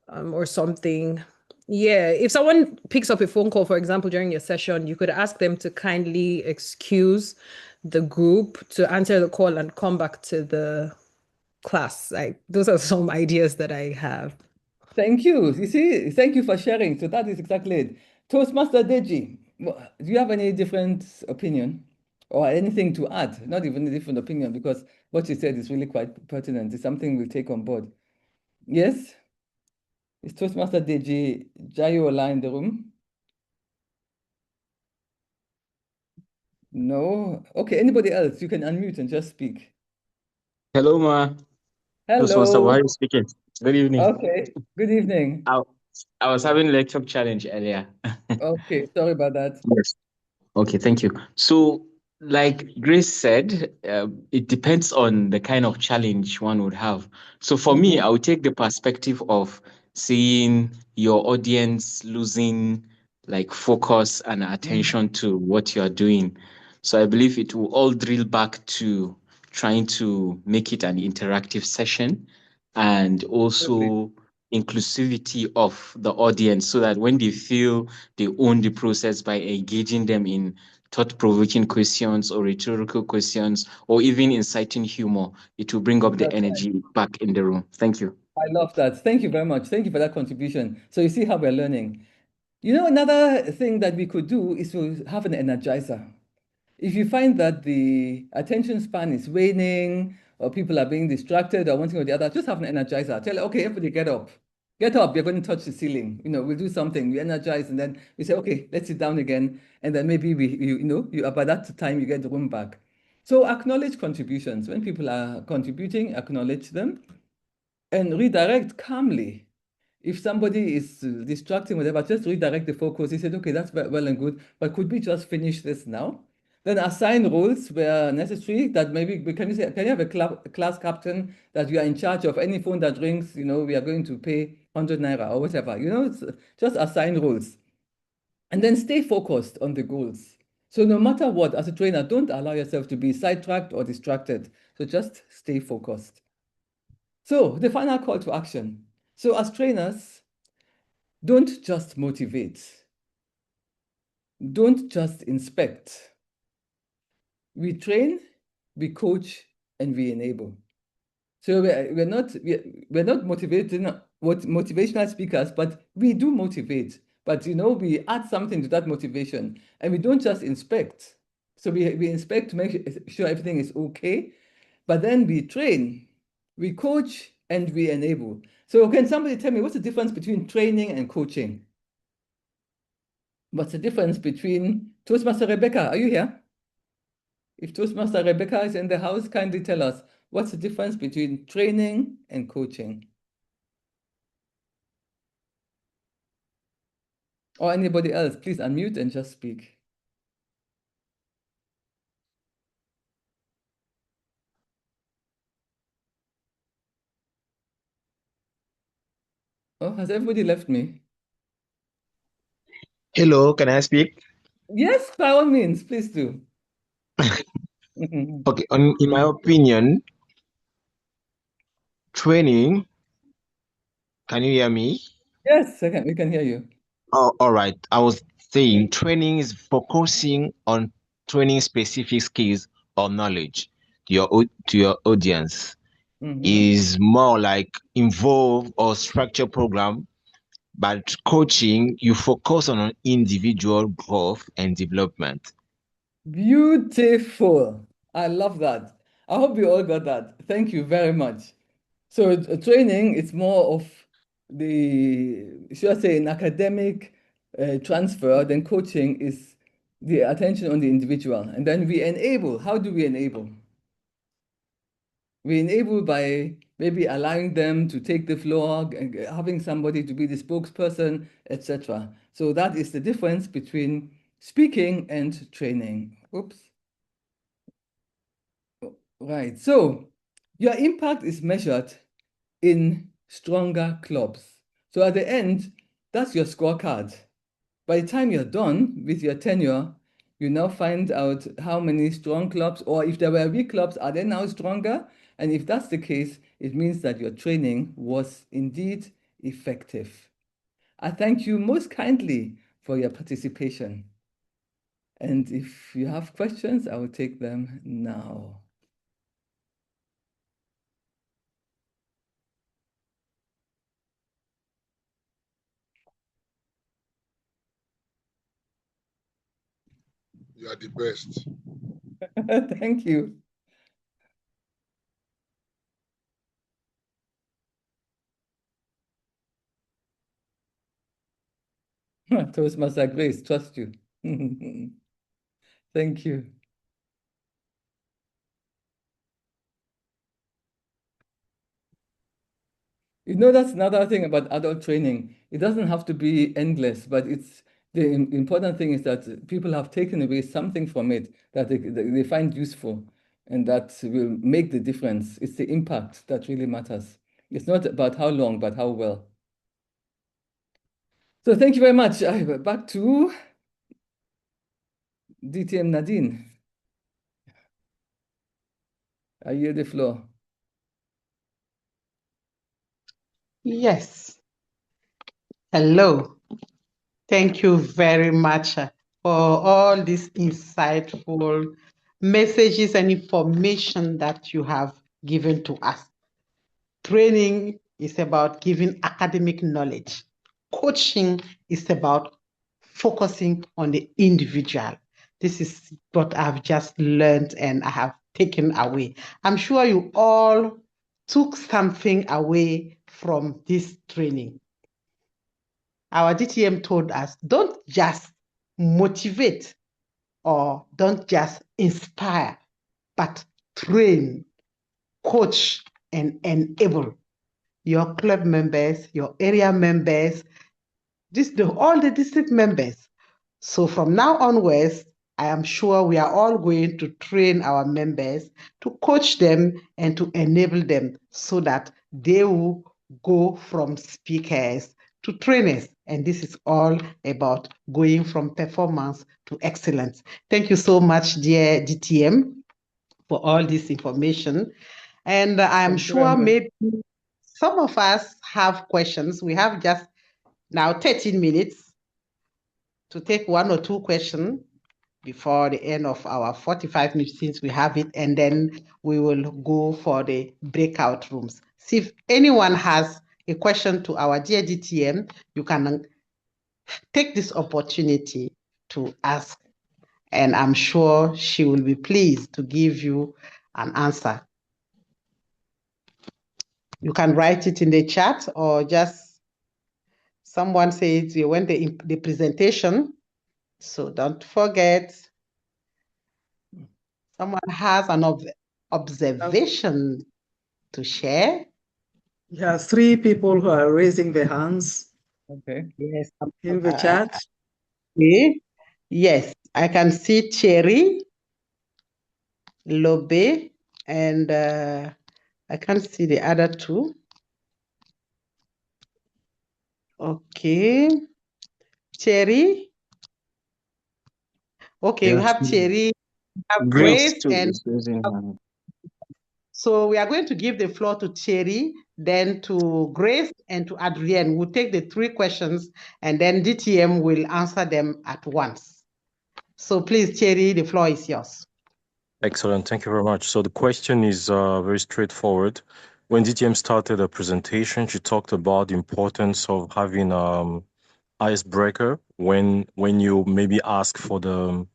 Speaker 7: or something. Yeah, if someone picks up a phone call, for example, during your session, you could ask them to kindly excuse the group to answer the call and come back to the class. Like those are some ideas that I have.
Speaker 3: Thank you. You see, thank you for sharing. So that is exactly it. Toastmaster Deji, do you have any different opinion or anything to add? Not even a different opinion, because what you said is really quite pertinent. It's something we'll take on board. Yes? Is Toastmaster Deji Jayola in the room? No? Okay, anybody else? You can unmute and just speak.
Speaker 8: Hello, Ma. Toastmaster
Speaker 3: Hello.
Speaker 8: Buhari speaking. Good evening.
Speaker 3: Okay, good evening.
Speaker 8: I was having lecture challenge earlier.
Speaker 3: Okay, sorry about that.
Speaker 8: Yes. Okay, thank you. So, like Grace said, it depends on the kind of challenge one would have. So for me, I would take the perspective of seeing your audience losing like focus and attention to what you're doing. So I believe it will all drill back to trying to make it an interactive session and also inclusivity of the audience so that when they feel they own the process by engaging them in thought-provoking questions or rhetorical questions or even inciting humor, it will bring up the energy back in the room. Thank you.
Speaker 3: I love that. Thank you very much. Thank you for that contribution. So you see how we're learning. You know, another thing that we could do is to have an energizer. If you find that the attention span is waning or people are being distracted or one thing or the other, just have an energizer. Tell, okay, everybody get up. Get up, you're going to touch the ceiling. You know, we'll do something, we energize, and then we say, okay, let's sit down again. And then maybe by that time you get the room back. So acknowledge contributions. When people are contributing, acknowledge them and redirect calmly. If somebody is distracting, whatever, just redirect the focus. He said, okay, that's well and good, but could we just finish this now? Then assign roles where necessary. That maybe can you have a class captain that you are in charge of any phone that rings? You know, we are going to pay 100 naira or whatever. You know, just assign roles, and then stay focused on the goals. So no matter what, as a trainer, don't allow yourself to be sidetracked or distracted. So just stay focused. So the final call to action. So as trainers, don't just motivate. Don't just inspect. We train, we coach, and we enable. So we're not motivational speakers, but we do motivate. But you know, we add something to that motivation, and we don't just inspect. So we inspect to make sure everything is okay, but then we train, we coach, and we enable. So can somebody tell me what's the difference between training and coaching? What's the difference between Toastmaster Rebecca? Are you here? If Toastmaster Rebecca is in the house, kindly tell us what's the difference between training and coaching? Or anybody else, please unmute and just speak. Oh, has everybody left me?
Speaker 9: Hello, can I speak?
Speaker 3: Yes, by all means, please do.
Speaker 9: Okay, in my opinion, training. Can you hear me?
Speaker 3: Yes, we can hear you.
Speaker 9: Oh, all right. I was saying training is focusing on training specific skills or knowledge to your audience. Is more like involved or structured program, but coaching, you focus on individual growth and development.
Speaker 3: Beautiful. I love that. I hope you all got that. Thank you very much. So training is more of should I say, an academic transfer, then coaching is the attention on the individual. And then we enable. How do we enable? We enable by maybe allowing them to take the floor, having somebody to be the spokesperson, etc. So that is the difference between speaking and training. Oops. Right. So your impact is measured in stronger clubs. So at the end, that's your scorecard. By the time you're done with your tenure, you now find out how many strong clubs, or if there were weak clubs, are they now stronger? And if that's the case, it means that your training was indeed effective. I thank you most kindly for your participation. And if you have questions, I will take them now.
Speaker 10: You are the best.
Speaker 3: Thank you. Toastmaster Grace, trust you. Thank you. You know, that's another thing about adult training. It doesn't have to be endless, but the important thing is that people have taken away something from it that they find useful and that will make the difference. It's the impact that really matters. It's not about how long, but how well. So thank you very much. Back to DTM Nadine. I yield the floor.
Speaker 2: Yes. Hello. Thank you very much for all these insightful messages and information that you have given to us. Training is about giving academic knowledge. Coaching is about focusing on the individual. This is what I've just learned and I have taken away. I'm sure you all took something away from this training. Our DTM told us, don't just motivate or don't just inspire, but train, coach, and enable your club members, your area members, all the district members. So from now onwards, I am sure we are all going to train our members to coach them and to enable them so that they will go from speakers to trainers. And this is all about going from performance to excellence. Thank you so much, dear DTM, for all this information. And I'm sure maybe some of us have questions. We have just now 13 minutes to take one or two questions before the end of our 45 minutes since we have it, and then we will go for the breakout rooms. See if anyone has a question to our dear DTM, you can take this opportunity to ask, and I'm sure she will be pleased to give you an answer. You can write it in the chat or just someone says you went the presentation. So don't forget, someone has an observation to share.
Speaker 1: Yeah, 3 people who are raising their hands.
Speaker 3: Okay.
Speaker 2: Yes.
Speaker 1: In the chat.
Speaker 2: Okay. Yes, I can see Cherry, Lobe, and I can't see the other two. Okay. Cherry. Okay,
Speaker 8: Yes.
Speaker 2: we have Cherry, we have
Speaker 8: Grace
Speaker 2: Grace,
Speaker 8: too
Speaker 2: and
Speaker 8: is raising her hand.
Speaker 2: So we are going to give the floor to Thierry, then to Grace, and to Adrienne. We'll take the 3 questions, and then DTM will answer them at once. So please, Thierry, the floor is yours.
Speaker 10: Excellent. Thank you very much. So the question is very straightforward. When DTM started the presentation, she talked about the importance of having icebreaker when you maybe ask for the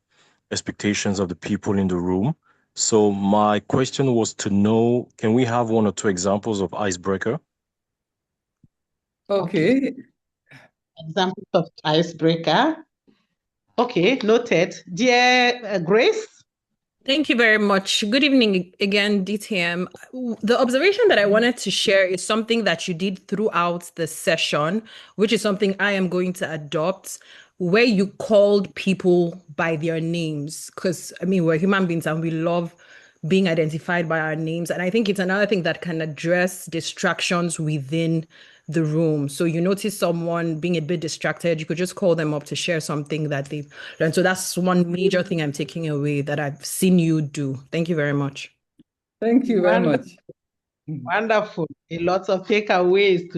Speaker 10: expectations of the people in the room. So my question was to know, can we have 1 or 2 examples of icebreaker?
Speaker 3: Okay.
Speaker 2: Examples of icebreaker. Okay, noted. Dear Grace?
Speaker 7: Thank you very much. Good evening again, DTM. The observation that I wanted to share is something that you did throughout the session, which is something I am going to adopt, where you called people by their names. Because, I mean, we're human beings and we love being identified by our names. And I think it's another thing that can address distractions within the room. So you notice someone being a bit distracted, you could just call them up to share something that they've learned. So that's one major thing I'm taking away that I've seen you do. Thank you very much.
Speaker 3: Thank you very much.
Speaker 2: Wonderful. A lot of takeaways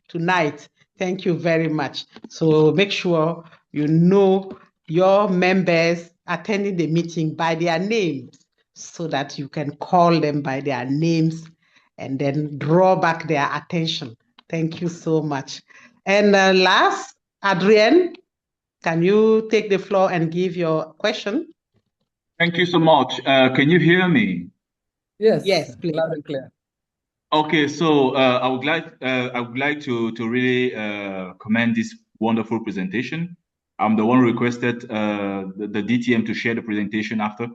Speaker 2: tonight. Thank you very much. So make sure you know your members attending the meeting by their names so that you can call them by their names and then draw back their attention. Thank you so much. And last, Adrienne, can you take the floor and give your question?
Speaker 11: Thank you so much. Can you hear me?
Speaker 3: Yes.
Speaker 2: Yes, please.
Speaker 3: Loud and clear.
Speaker 11: Okay, so I would like to really commend this wonderful presentation. I'm the one who requested the DTM to share the presentation after.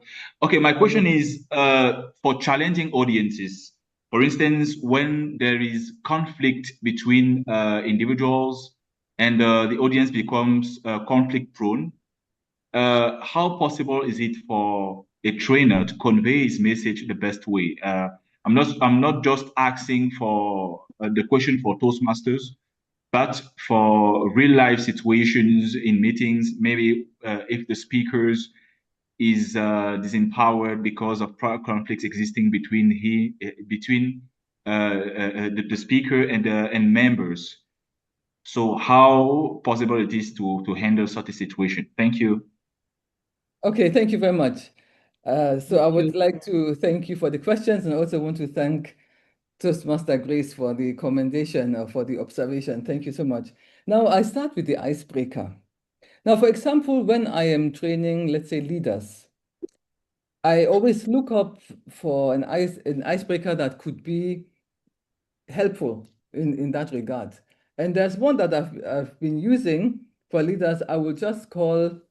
Speaker 11: Okay, my question is for challenging audiences. For instance, when there is conflict between individuals and the audience becomes conflict prone, how possible is it for a trainer to convey his message the best way? I'm not just asking for the question for Toastmasters, but for real life situations in meetings. Maybe if the speakers is disempowered because of prior conflicts existing between the speaker and members. So how possible it is to handle such a situation? Thank you.
Speaker 3: Okay, thank you very much. So I would like to thank you for the questions, and I also want to thank Toastmaster Grace for the commendation or for the observation. Thank you so much. Now I start with the icebreaker. Now, for example, when I am training, let's say leaders, I always look up for an icebreaker that could be helpful in that regard. And there's one that I've been using for leaders. I will just call,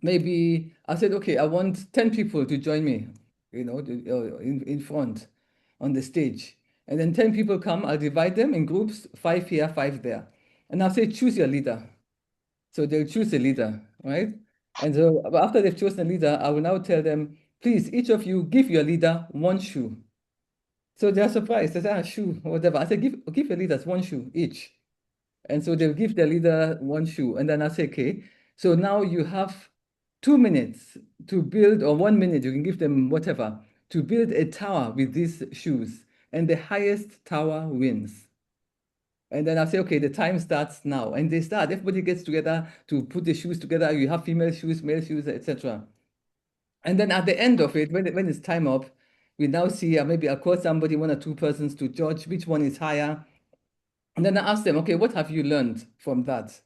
Speaker 3: maybe I said, okay, I want 10 people to join me, in front on the stage. And then 10 people come, I'll divide them in groups, 5 here, 5 there. And I'll say, choose your leader. So they'll choose a leader, right? And so after they've chosen a leader, I will now tell them, please, each of you give your leader 1 shoe. So they're surprised. They say, shoe, whatever. I say, give your leaders 1 shoe each. And so they'll give their leader 1 shoe. And then I say, okay, so now you have 2 minutes to build, or 1 minute, you can give them whatever, to build a tower with these shoes. And the highest tower wins. And then I say, okay, the time starts now. And they start, everybody gets together to put the shoes together. You have female shoes, male shoes, etc. And then at the end of it, when it's time up, we now see, maybe I'll call somebody, 1 or 2 persons to judge which one is higher. And then I ask them, okay, what have you learned from that?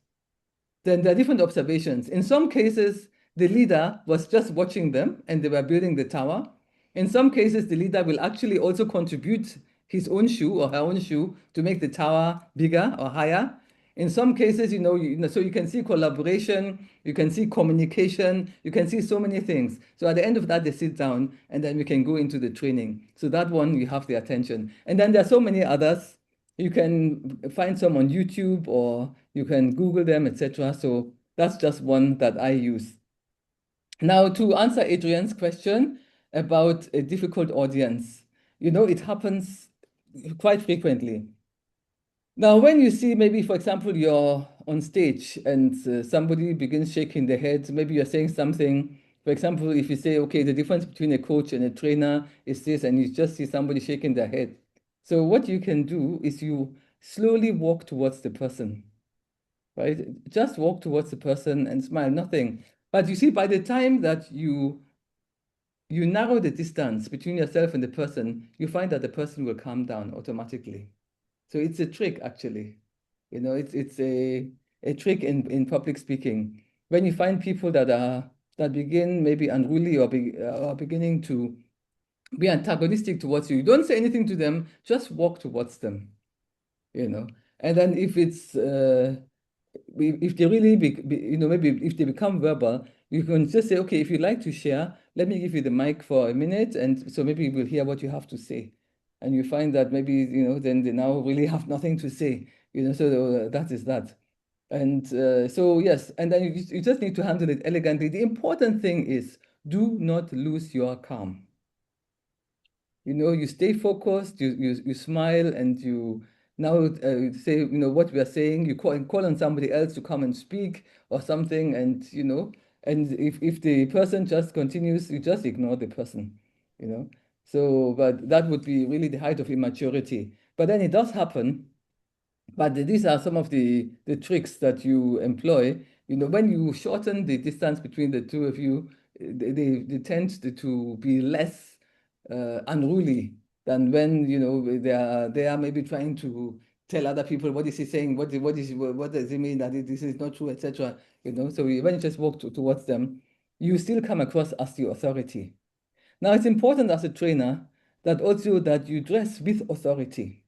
Speaker 3: Then there are different observations. In some cases, the leader was just watching them and they were building the tower. In some cases, the leader will actually also contribute his own shoe or her own shoe to make the tower bigger or higher. In some cases, so you can see collaboration, you can see communication, you can see so many things. So at the end of that, they sit down and then we can go into the training. So that one, you have the attention. And then there are so many others. You can find some on YouTube or you can Google them, etc. So that's just one that I use. Now, to answer Adrienne's question about a difficult audience, it happens quite frequently. Now, when you see, maybe, for example, you're on stage and somebody begins shaking their head, maybe you're saying something For example, if you say, okay, the difference between a coach and a trainer is this, and you just see somebody shaking their head. So what you can do is you slowly walk towards the person, right? Just walk towards the person and smile, nothing. But you see, by the time that you narrow the distance between yourself and the person, you find that the person will calm down automatically. So it's a trick, actually. You know, it's a trick in public speaking. When you find people that begin maybe unruly or beginning to be antagonistic towards you, don't say anything to them, just walk towards them, you know. And then if it's if they really maybe if they become verbal, you can just say, okay, if you'd like to share, let me give you the mic for a minute, and so maybe we'll hear what you have to say. And you find that maybe then they now really have nothing to say, so that is that. And so yes, and then you just need to handle it elegantly. The important thing is, do not lose your calm. You stay focused, you smile, and you now say, what we are saying. You call on somebody else to come and speak or something, and and if the person just continues, you just ignore the person, So, but that would be really the height of immaturity. But then it does happen. But these are some of the tricks that you employ. When you shorten the distance between the two of you, they tend to be less unruly than when they are maybe trying to tell other people, what is he saying, what does it mean that this is not true, etc. So when you just walk towards them, you still come across as the authority. Now it's important as a trainer that you dress with authority,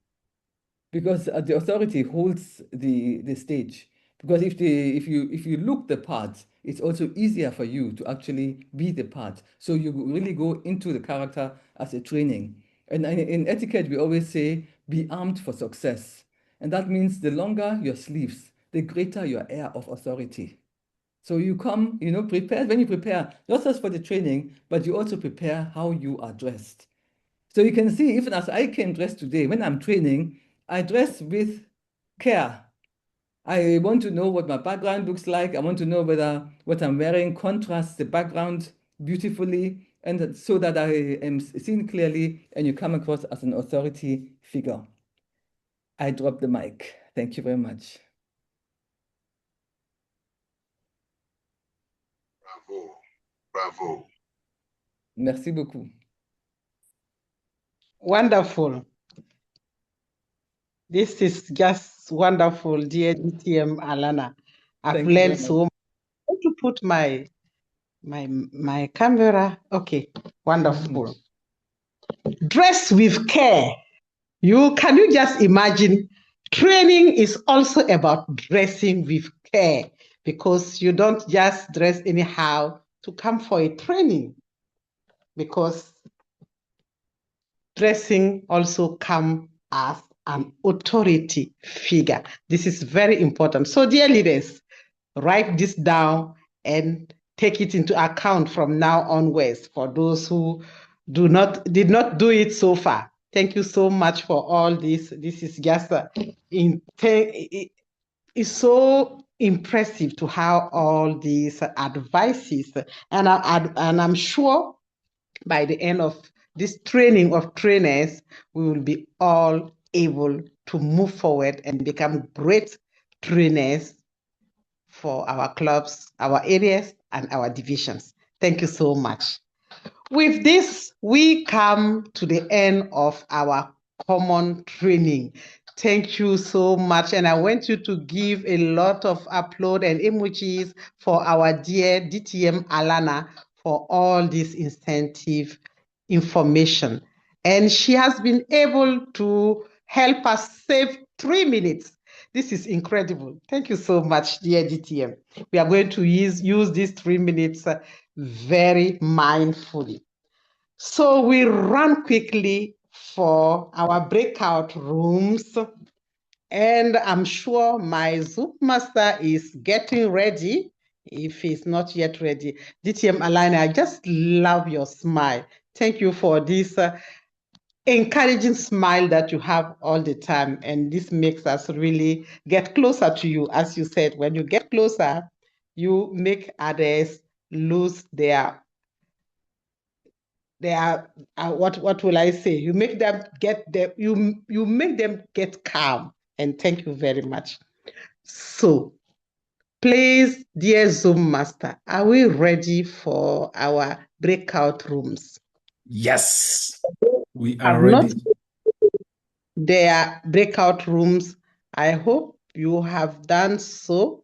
Speaker 3: because the authority holds the stage. Because if you look the part, it's also easier for you to actually be the part. So you really go into the character as a training. And in etiquette, we always say, be armed for success. And that means the longer your sleeves, the greater your air of authority. So you come, prepared. When you prepare, not just for the training, but you also prepare how you are dressed. So you can see, even as I came dressed today, when I'm training, I dress with care. I want to know what my background looks like. I want to know whether what I'm wearing contrasts the background beautifully, and so that I am seen clearly and you come across as an authority figure. I drop the mic. Thank you very much.
Speaker 12: Bravo. Bravo.
Speaker 3: Merci beaucoup.
Speaker 2: Wonderful. This is just wonderful, dear DTM Alana. I've learned so much. I want to put my camera. Okay, wonderful. Dress with care. Can you just imagine? Training is also about dressing with care, because you don't just dress anyhow to come for a training, because dressing also comes as an authority figure. This is very important. So, dear leaders, write this down and take it into account from now onwards for those who did not do it so far. Thank you so much for all this. This is just it's so impressive to have all these advices, and I'm sure by the end of this training of trainers, we will be all able to move forward and become great trainers for our clubs, our areas, and our divisions. Thank you so much. With this, we come to the end of our common training. Thank you so much. And I want you to give a lot of applause and emojis for our dear DTM Alana for all this incentive information. And she has been able to help us save 3 minutes. This is incredible. Thank you so much, dear DTM. We are going to use these 3 minutes very mindfully. So we run quickly for our breakout rooms. And I'm sure my Zoom master is getting ready. If he's not yet ready, DTM Alana, I just love your smile. Thank you for this encouraging smile that you have all the time. And this makes us really get closer to you. As you said, when you get closer, you make others lose their they are what will I say? You make them you make them get calm. And thank you very much. So please, dear Zoom master, are we ready for our breakout rooms?
Speaker 13: Yes, we are
Speaker 2: Have not
Speaker 13: ready.
Speaker 2: their breakout rooms. I hope you have done so.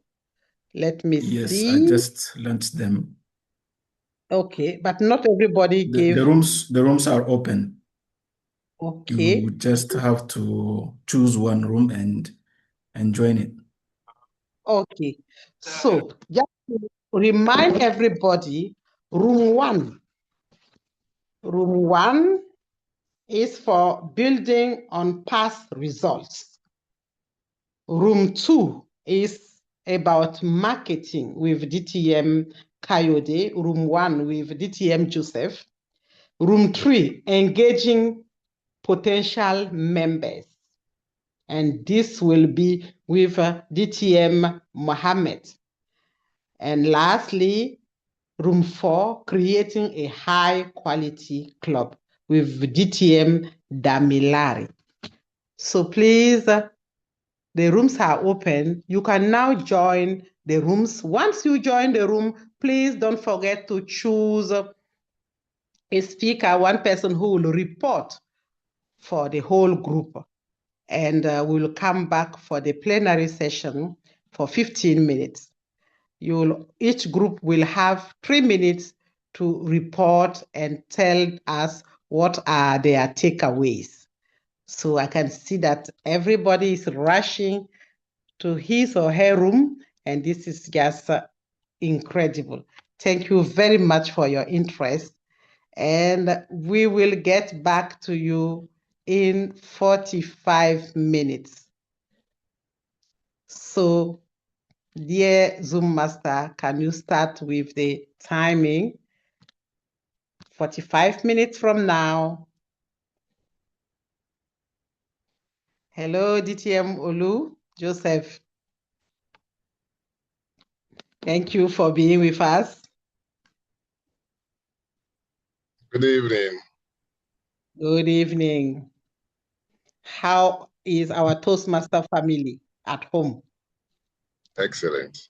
Speaker 2: Let me
Speaker 13: Yes,
Speaker 2: see.
Speaker 13: I just launched them.
Speaker 2: Okay, but not everybody gave.
Speaker 13: The rooms are open.
Speaker 2: Okay.
Speaker 13: You just have to choose one room and join it.
Speaker 2: Okay. So just to remind everybody, room one. Room one is for building on past results. Room two is about marketing with DTM Kayode. Room one with DTM Joseph. Room three, engaging potential members. And this will be with DTM Mohammed. And lastly, room four, creating a high quality club with DTM Damilari. So please, the rooms are open. You can now join the rooms. Once you join the room, please don't forget to choose a speaker, one person who will report for the whole group. And we'll come back for the plenary session for 15 minutes. Each group will have 3 minutes to report and tell us what are their takeaways. So I can see that everybody is rushing to his or her room, and this is just incredible. Thank you very much for your interest, and we will get back to you in 45 minutes. So, dear Zoom master, can you start with the timing? 45 minutes from now. Hello, DTM Olu, Joseph. Thank you for being with us.
Speaker 12: Good evening.
Speaker 2: Good evening. How is our Toastmaster family at home?
Speaker 12: Excellent.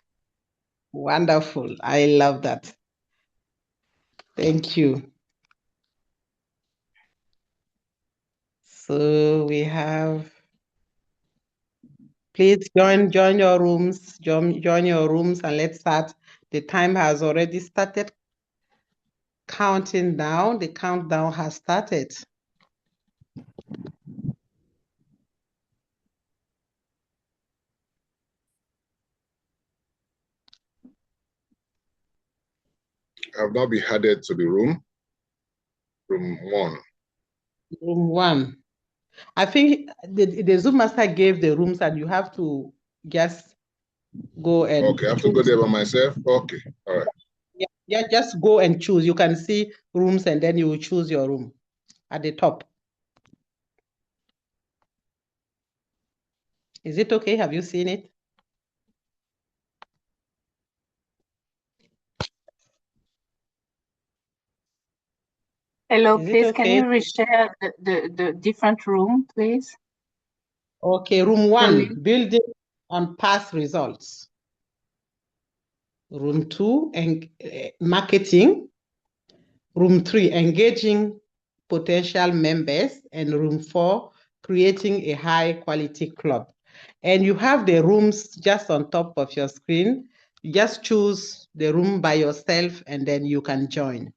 Speaker 2: Wonderful. I love that. Thank you. So we have, please join your rooms, join your rooms, and let's start. The time has already started counting down. The countdown has started.
Speaker 12: I've now been added to the room. Room one.
Speaker 2: Room one. I think the Zoom master gave the rooms and you have to just go and
Speaker 12: Okay, I have to go there by myself? Okay, all right.
Speaker 2: Yeah, just go and choose. You can see rooms and then you will choose your room at the top. Is it okay? Have you seen it?
Speaker 14: Hello,
Speaker 2: Is
Speaker 14: please,
Speaker 2: it
Speaker 14: can
Speaker 2: okay?
Speaker 14: you reshare the different room, please?
Speaker 2: Okay, room one, building on past results. Room two, marketing. Room three, engaging potential members. And room four, creating a high quality club. And you have the rooms just on top of your screen. You just choose the room by yourself and then you can join.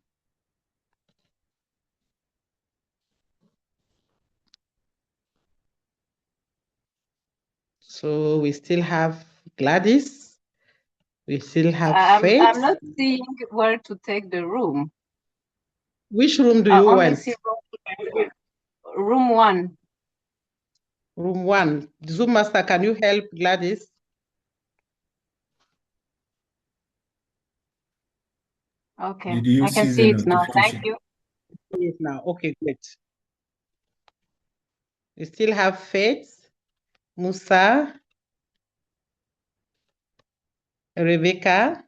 Speaker 2: So we still have Gladys. We still have Faith.
Speaker 14: I'm not seeing where to take the room.
Speaker 2: Which room do you
Speaker 14: only
Speaker 2: want?
Speaker 14: see room one.
Speaker 2: Room one. Zoom master, can you help Gladys?
Speaker 14: Okay,
Speaker 13: Did you
Speaker 14: I can
Speaker 13: see
Speaker 14: see
Speaker 13: the
Speaker 14: it now. Thank
Speaker 13: notification?
Speaker 14: you.
Speaker 2: Yes, now. Okay, great. We still have Faith, Musa, Rebecca,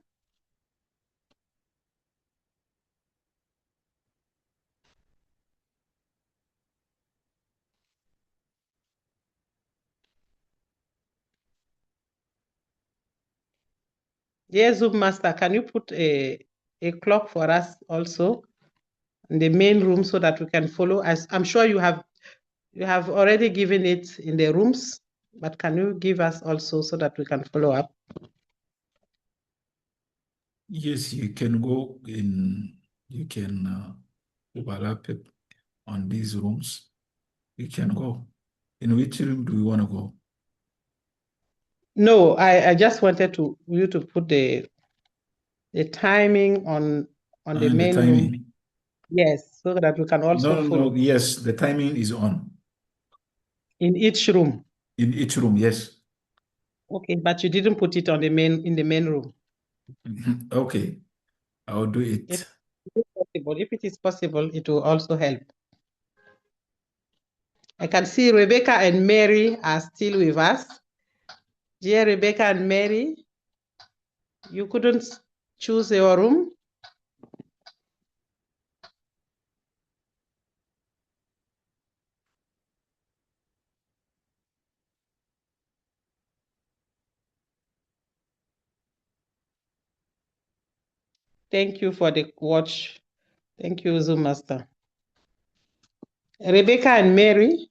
Speaker 2: Yes, Zoom Master, can you put a clock for us also in the main room so that we can follow? As I'm sure you have already given it in the rooms, but can you give us also so that we can follow up?
Speaker 13: Yes, you can go in, you can overlap it on these rooms. You can go. In which room do you want to go?
Speaker 2: No, I just wanted you to put the timing on the main room. Yes, so that we can also follow.
Speaker 13: No, yes, the timing is on.
Speaker 2: In each room?
Speaker 13: In each room, yes.
Speaker 2: Okay, but you didn't put it on the main room.
Speaker 13: Okay, I'll do it.
Speaker 2: If it is possible, it will also help. I can see Rebecca and Mary are still with us. Dear Rebecca and Mary, you couldn't choose your room? Thank you for the watch. Thank you, Zoom Master. Rebecca and Mary.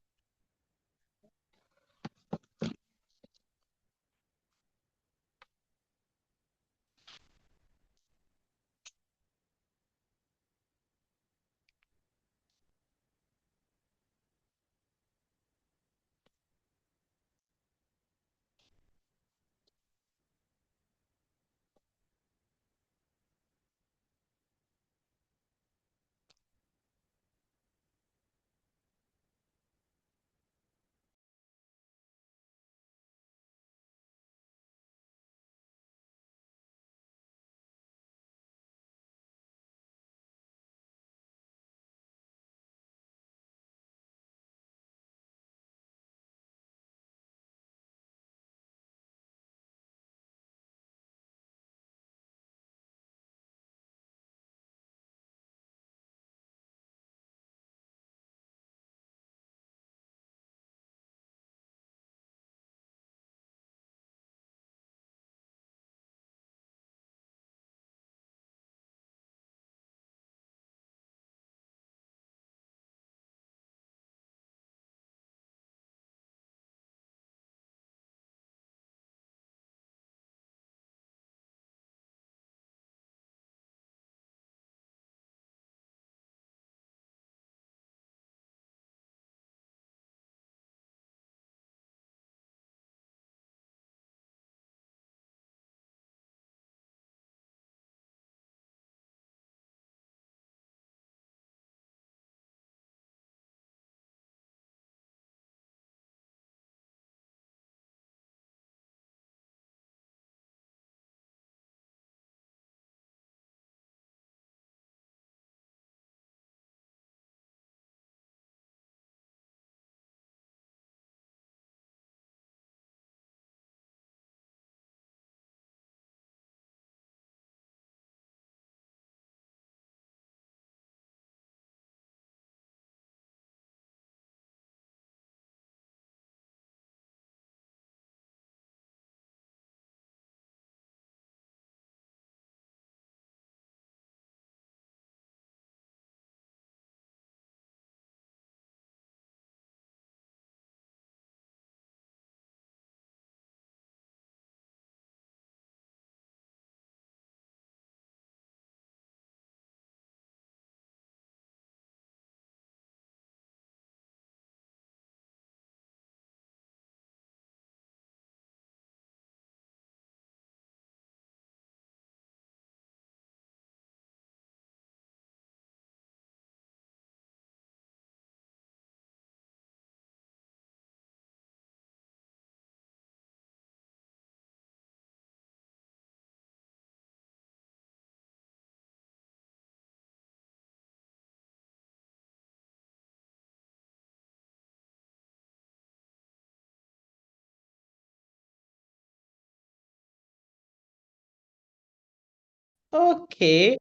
Speaker 2: Okay.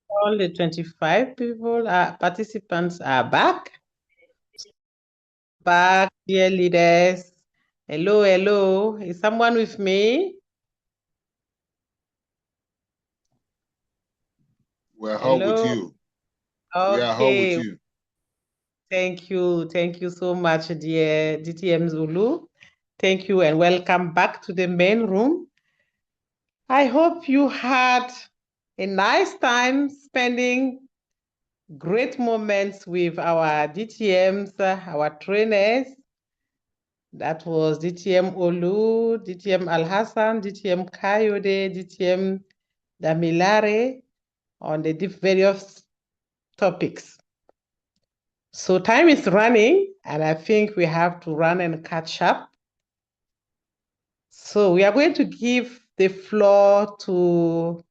Speaker 2: All the 25 participants are back. Back, dear leaders. Hello, hello. Is someone with me?
Speaker 12: We're all with you. We are all with you.
Speaker 2: Thank you. Thank you so much, dear DTM Zulu. Thank you and welcome back to the main room. I hope you had a nice time spending great moments with our DTMs, our trainers. That was DTM Olu, DTM Alhassan, DTM Kayode, DTM Damilare on the various topics. So time is running, and I think we have to run and catch up. So we are going to give the floor to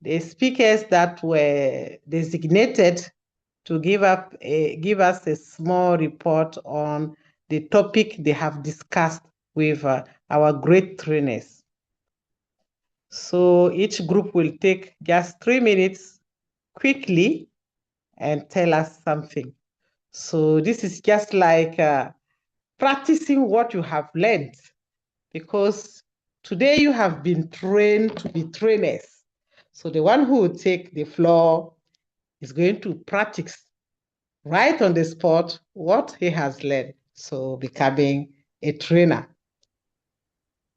Speaker 2: the speakers that were designated to give us a small report on the topic they have discussed with our great trainers. So each group will take just 3 minutes quickly and tell us something. So this is just like practicing what you have learned, because today you have been trained to be trainers. So the one who will take the floor is going to practice right on the spot what he has learned. So becoming a trainer.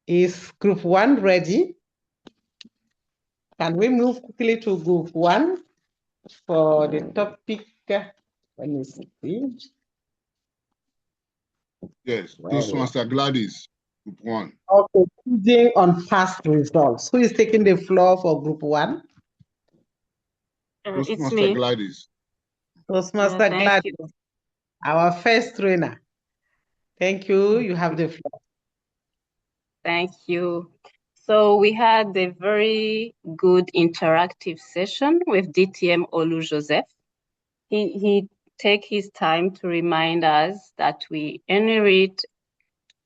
Speaker 2: Is group 1 ready? Can we move quickly to group 1 for the topic? Let me see.
Speaker 12: Yes, Toastmaster Gladys, group 1.
Speaker 2: Okay, building on past results. Who is taking the floor for group 1?
Speaker 14: It's me.
Speaker 12: Gladys.
Speaker 2: Toastmaster Gladys, our first trainer. Thank you. You have the floor.
Speaker 14: Thank you. So we had a very good interactive session with DTM Olu Joseph. He take his time to remind us that we inherit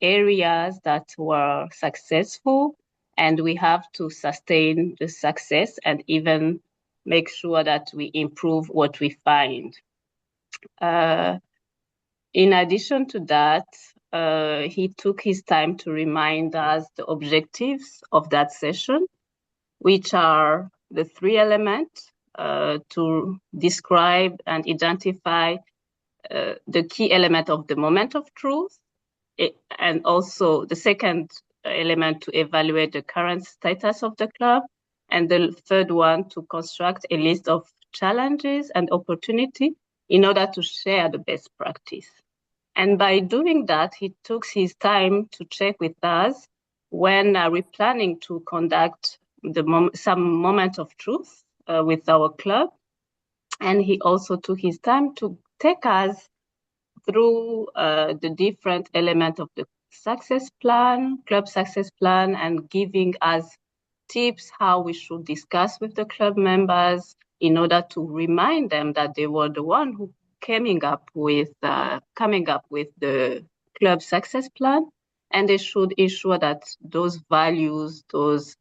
Speaker 14: areas that were successful, and we have to sustain the success and even make sure that we improve what we find. In addition to that, he took his time to remind us the objectives of that session, which are the 3 elements to describe and identify the key element of the moment of truth, and also the second element to evaluate the current status of the club, and the third one to construct a list of challenges and opportunity in order to share the best practice. And by doing that, he took his time to check with us when we're planning to conduct some moment of truth with our club. And he also took his time to take us through the different elements of the success plan, club success plan, and giving us tips how we should discuss with the club members in order to remind them that they were the one who coming up with the club success plan, and they should ensure that those values, those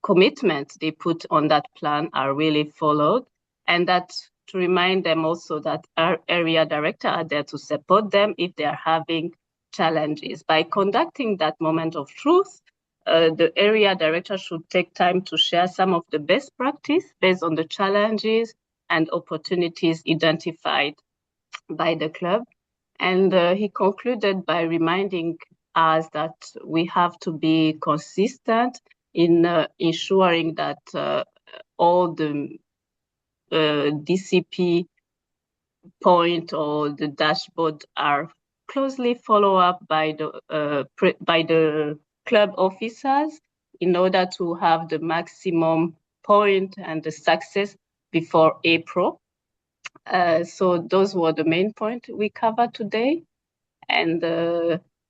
Speaker 14: commitments they put on that plan are really followed, and that to remind them also that our area director are there to support them if they are having challenges. By conducting that moment of truth, the area director should take time to share some of the best practice based on the challenges and opportunities identified by the club. And he concluded by reminding us that we have to be consistent in ensuring that all the DCP point or the dashboard are closely followed up by the club officers in order to have the maximum point and the success before April. So those were the main points we covered today, and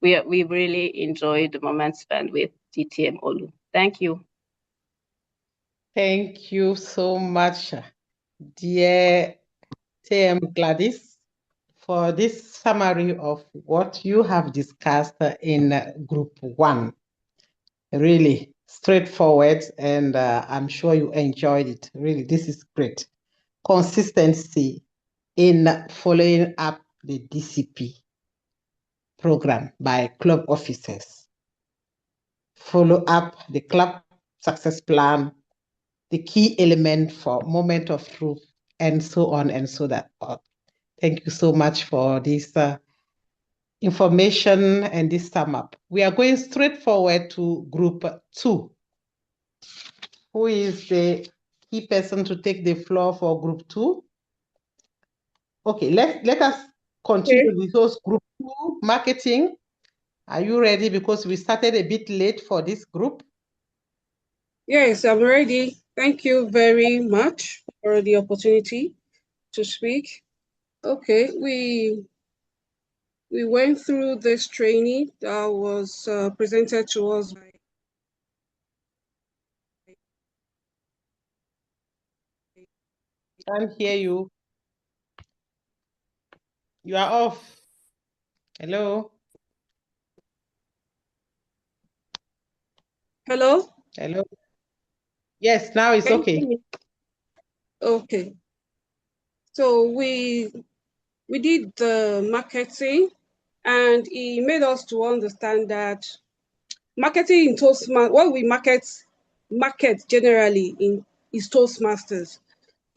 Speaker 14: we really enjoyed the moment spent with DTM Olu. Thank you.
Speaker 2: Thank you so much, dear TM Gladys, for this summary of what you have discussed in group 1. Really straightforward, and I'm sure you enjoyed it. Really, this is great. Consistency in following up the DCP program by club officers. Follow up the club success plan the key element for moment of truth, and so on and so that on. Thank you so much for this information and this sum up. We are going straight forward to group 2. Who is the key person to take the floor for group 2? Okay, let us continue with those group 2 marketing. Are you ready? Because we started a bit late for this group.
Speaker 6: Yes, I'm ready. Thank you very much for the opportunity to speak. Okay, we went through this training that was presented to us by
Speaker 2: Can't hear you. You are off. Hello.
Speaker 6: Hello?
Speaker 2: Hello. Yes, now it's okay.
Speaker 6: Okay. So we did the marketing, and it made us to understand that marketing in Toastmasters, what we market generally is Toastmasters.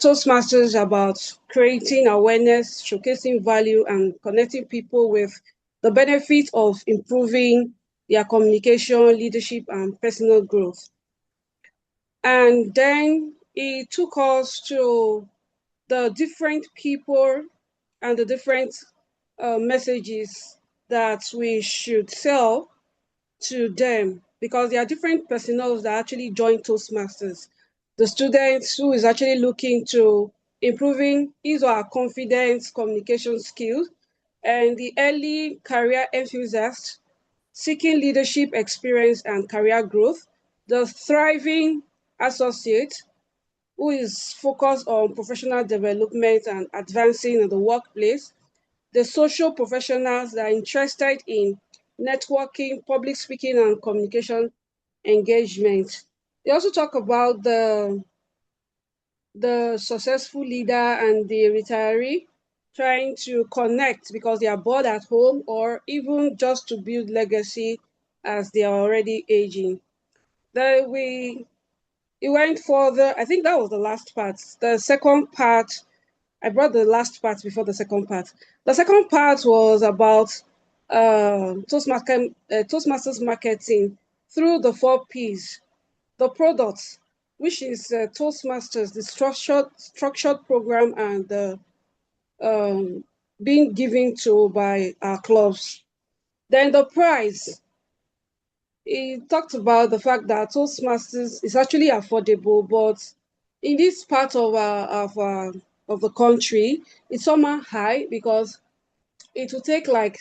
Speaker 6: Toastmasters is about creating awareness, showcasing value, and connecting people with the benefit of improving their communication, leadership, and personal growth. And then it took us to the different people and the different messages that we should sell to them, because there are different personas that actually join Toastmasters. The students who is actually looking to improving his or her confidence, communication skills, and the early career enthusiast seeking leadership experience and career growth, the thriving associate who is focused on professional development and advancing in the workplace, the social professionals that are interested in networking, public speaking, and communication engagement. They also talk about the successful leader and the retiree trying to connect because they are bored at home, or even just to build legacy as they are already aging. Then it went further. I think that was the last part. The second part, I brought the last part before the second part. The second part was about Toastmasters marketing through the 4 Ps. The products, which is Toastmasters, the structured program, and the being given to by our clubs. Then the price. He talked about the fact that Toastmasters is actually affordable, but in this part of the country, it's somehow high because it will take like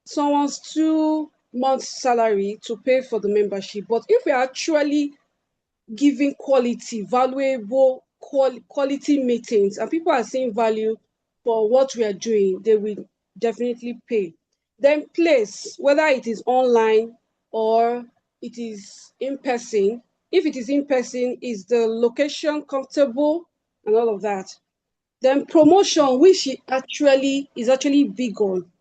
Speaker 6: someone's 2 months' salary to pay for the membership. But if we are actually giving quality, valuable quality meetings, and people are seeing value for what we are doing, they will definitely pay. Then place, whether it is online or it is in person. If it is in person, is the location comfortable and all of that. Then promotion, which is actually big on.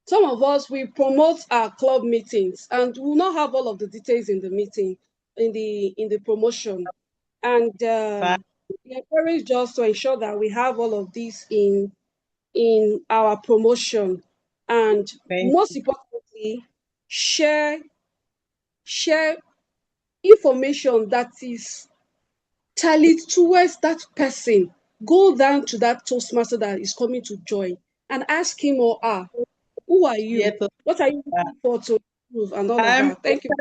Speaker 6: Some of us, we promote our club meetings and we will not have all of the details in the meeting, in the promotion. And we encourage us to ensure that we have all of this in our promotion. And most importantly, share information that is tallied towards that person. Go down to that Toastmaster that is coming to join and ask him or her, who are you? Yes. What are you looking for to improve and all of that? Thank
Speaker 2: you.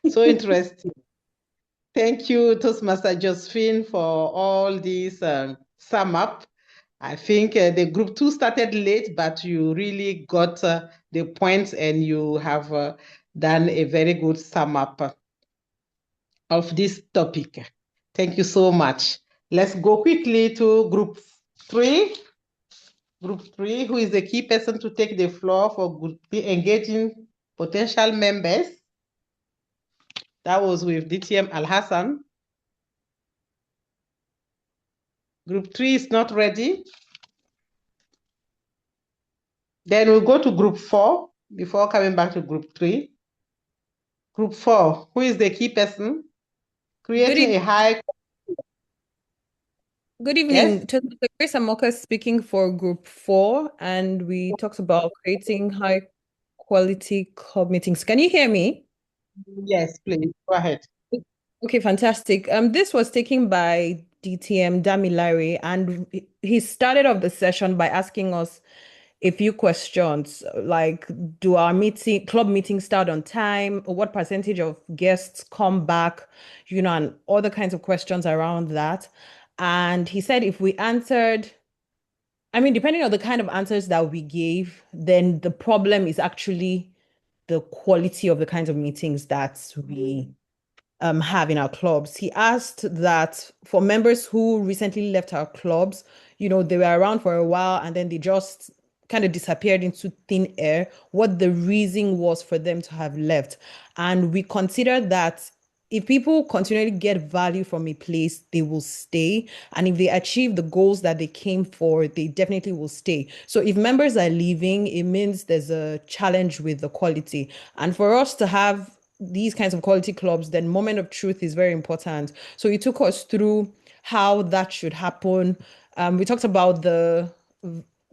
Speaker 2: So interesting. Thank you, Toastmaster Josephine, for all these sum up. I think the group 2 started late, but you really got the points and you have done a very good sum up of this topic. Thank you so much. Let's go quickly to group 3. Group 3, who is the key person to take the floor for group 3, engaging potential members. That was with DTM Al-Hassan. Group 3 is not ready. Then we'll go to group 4 before coming back to group 3. Group 4, who is the key person? Creating a high.
Speaker 7: Good evening. Toastmaster Grace Amoka speaking for Group 4, and we talked about creating high quality club meetings. Can you hear me?
Speaker 2: Yes, please go ahead.
Speaker 7: Okay, fantastic. This was taken by DTM Damilare, and he started off the session by asking us a few questions like, do our club meetings start on time? What percentage of guests come back? And other kinds of questions around that. And he said if we answered, depending on the kind of answers that we gave, then the problem is actually the quality of the kinds of meetings that we have in our clubs. He asked that for members who recently left our clubs, they were around for a while and then they just kind of disappeared into thin air, what the reason was for them to have left. And we consider that if people continually get value from a place, they will stay. And if they achieve the goals that they came for, they definitely will stay. So if members are leaving, it means there's a challenge with the quality. And for us to have these kinds of quality clubs, then moment of truth is very important. So he took us through how that should happen. We talked about the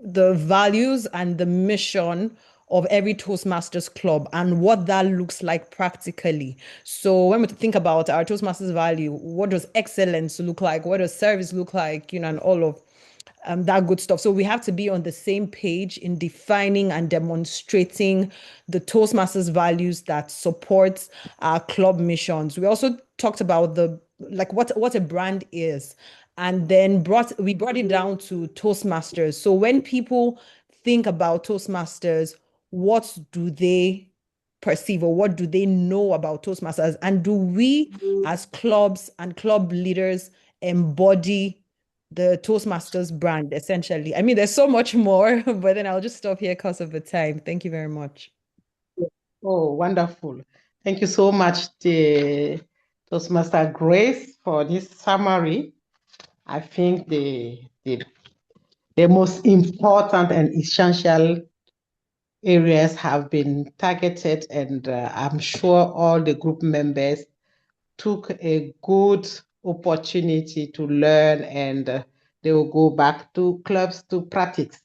Speaker 7: values and the mission of every Toastmasters club and what that looks like practically. So when we think about our Toastmasters value, what does excellence look like? What does service look like? And all of that good stuff. So we have to be on the same page in defining and demonstrating the Toastmasters values that support our club missions. We also talked about what a brand is, and then we brought it down to Toastmasters. So when people think about Toastmasters, what do they perceive or what do they know about Toastmasters? And do we as clubs and club leaders embody the Toastmasters brand, essentially? There's so much more, but then I'll just stop here because of the time. Thank you very much.
Speaker 2: Oh, wonderful. Thank you so much, Toastmaster Grace, for this summary. I think the most important and essential areas have been targeted, and I'm sure all the group members took a good opportunity to learn, and they will go back to clubs to practice.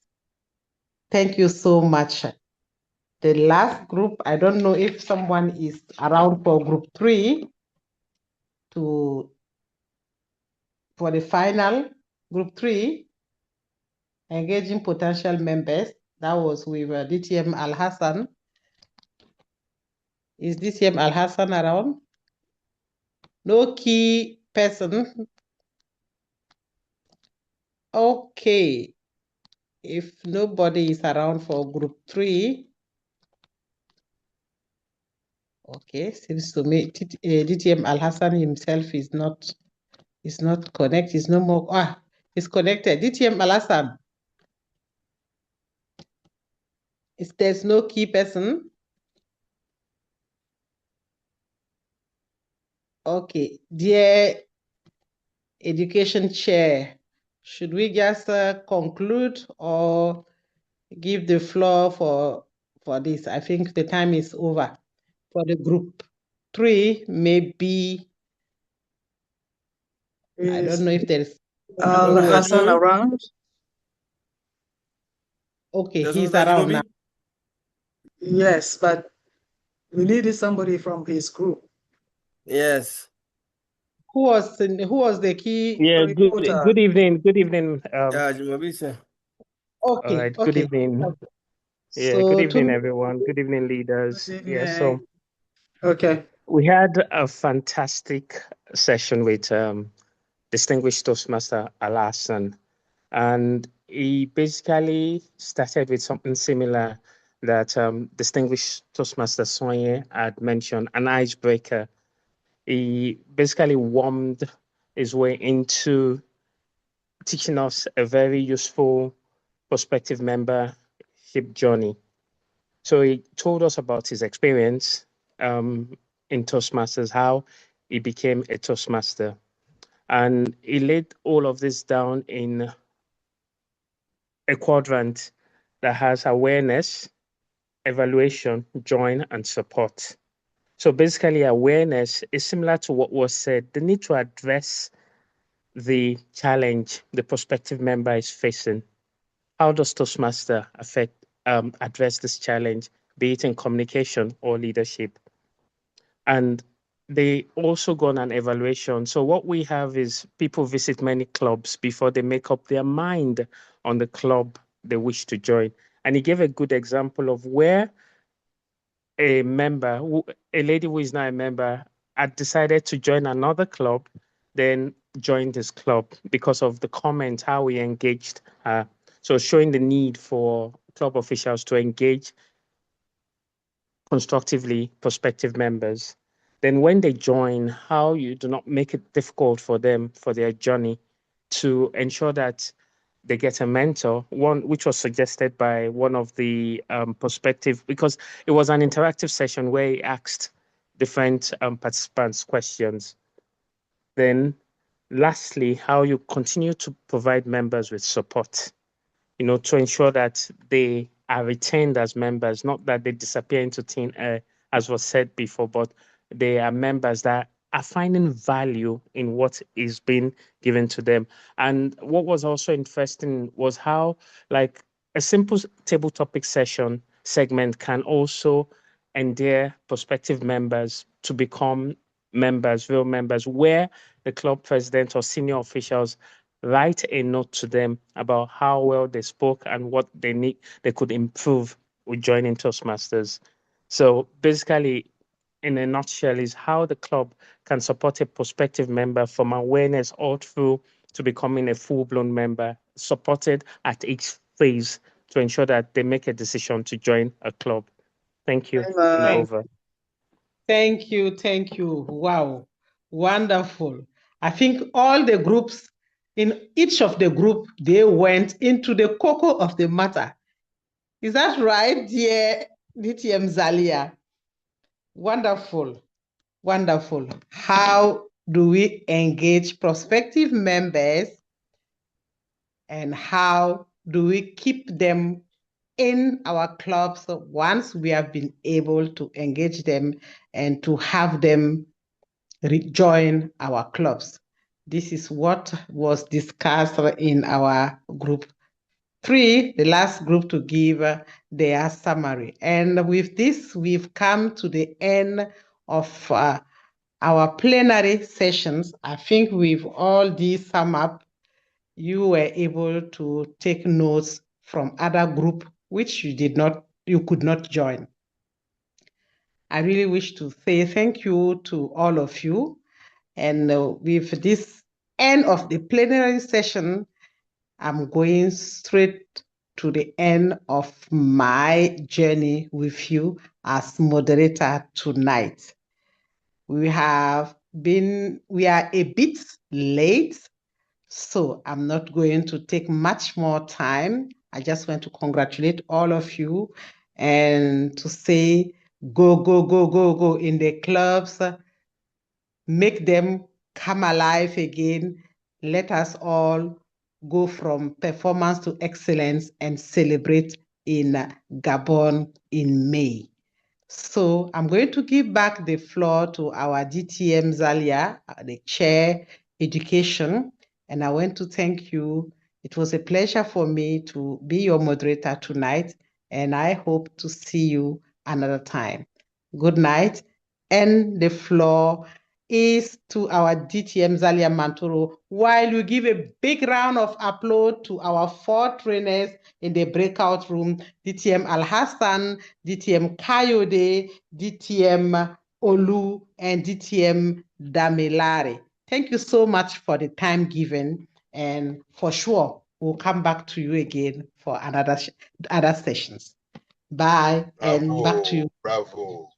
Speaker 2: Thank you so much. The last group, I don't know if someone is around for Group 3 for the final Group 3, engaging potential members. That was with DTM Al-Hassan. Is DTM Al-Hassan around? No key person. Okay. If nobody is around for Group 3, okay, seems to me DTM Al-Hassan himself is not connected. He's no more. He's connected. DTM Al-Hassan. There's no key person. Okay, dear education chair, should we just conclude or give the floor for this? I think the time is over. For the Group 3, maybe I don't know if there's
Speaker 1: Al-Hassan around.
Speaker 2: Okay, he's around now.
Speaker 1: Yes, but we needed somebody from his group.
Speaker 15: Yes.
Speaker 2: Who was the key?
Speaker 5: Yeah, good evening. Good evening.
Speaker 2: Okay.
Speaker 5: All right. Good evening. Yeah, good evening, everyone. Good evening, leaders. Yeah, so
Speaker 1: okay.
Speaker 5: We had a fantastic session with distinguished Toastmaster Al-Hassan, and he basically started with something similar that distinguished Toastmaster Sonye had mentioned, an icebreaker. He basically warmed his way into teaching us a very useful prospective membership journey. So he told us about his experience in Toastmasters, how he became a Toastmaster. And he laid all of this down in a quadrant that has awareness, evaluation, join, and support. So basically, awareness is similar to what was said. They need to address the challenge the prospective member is facing. How does Toastmaster address this challenge, be it in communication or leadership? And they also go on an evaluation. So what we have is people visit many clubs before they make up their mind on the club they wish to join. And he gave a good example of where a lady who is not a member, had decided to join another club, then joined this club because of the comment, how we engaged her. So showing the need for club officials to engage constructively prospective members. Then when they join, how you do not make it difficult for them for their journey, to ensure that they get a mentor, one which was suggested by one of the prospective, because it was an interactive session where he asked different participants questions. Then lastly, how you continue to provide members with support, to ensure that they are retained as members, not that they disappear into thin air, as was said before, but they are members that are finding value in what is being given to them. And what was also interesting was how, like, a simple table topic segment can also endear prospective members to become members, real members, where the club president or senior officials write a note to them about how well they spoke and what they could improve with joining Toastmasters. So basically, in a nutshell, is how the club can support a prospective member from awareness all through to becoming a full-blown member, supported at each phase to ensure that they make a decision to join a club. Thank you. And over.
Speaker 2: Thank you. Wow, wonderful. I think all the groups, in each of the group, they went into the cocoa of the matter. Is that right, dear DTM Zalia? Wonderful. How do we engage prospective members, and how do we keep them in our clubs once we have been able to engage them and to have them rejoin our clubs? This is what was discussed in our group 3, the last group to give their summary. And with this, we've come to the end of our plenary sessions. I think we've all sum up. You were able to take notes from other group which you could not join. I really wish to say thank you to all of you. And with this end of the plenary session, I'm going straight to the end of my journey with you as moderator tonight. We are a bit late, so I'm not going to take much more time. I just want to congratulate all of you and to say, go in the clubs, make them come alive again. Let us all go from performance to excellence and celebrate in Gabon in May. So I'm going to give back the floor to our DTM Zalia, the chair, education, and I want to thank you. It was a pleasure for me to be your moderator tonight, and I hope to see you another time. Good night, and the floor is to our DTM Zalia Mantoro, while we give a big round of applause to our 4 trainers in the breakout room, DTM Al-Hassan, DTM Kayode, DTM Olu, and DTM Damilare. Thank you so much for the time given, and for sure, we'll come back to you again for other sessions. Bye, and back to you.
Speaker 12: Bravo.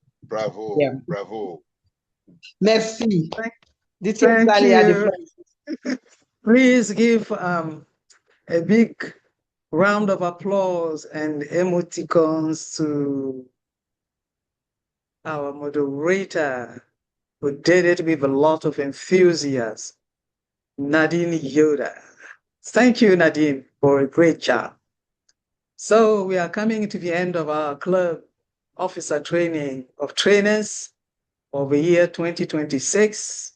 Speaker 2: Merci.
Speaker 1: Thank you. Please give a big round of applause and emoticons to our moderator, who did it with a lot of enthusiasm, Nadine Yoda. Thank you, Nadine, for a great job. So we are coming to the end of our club officer training of trainers. of the year 2026.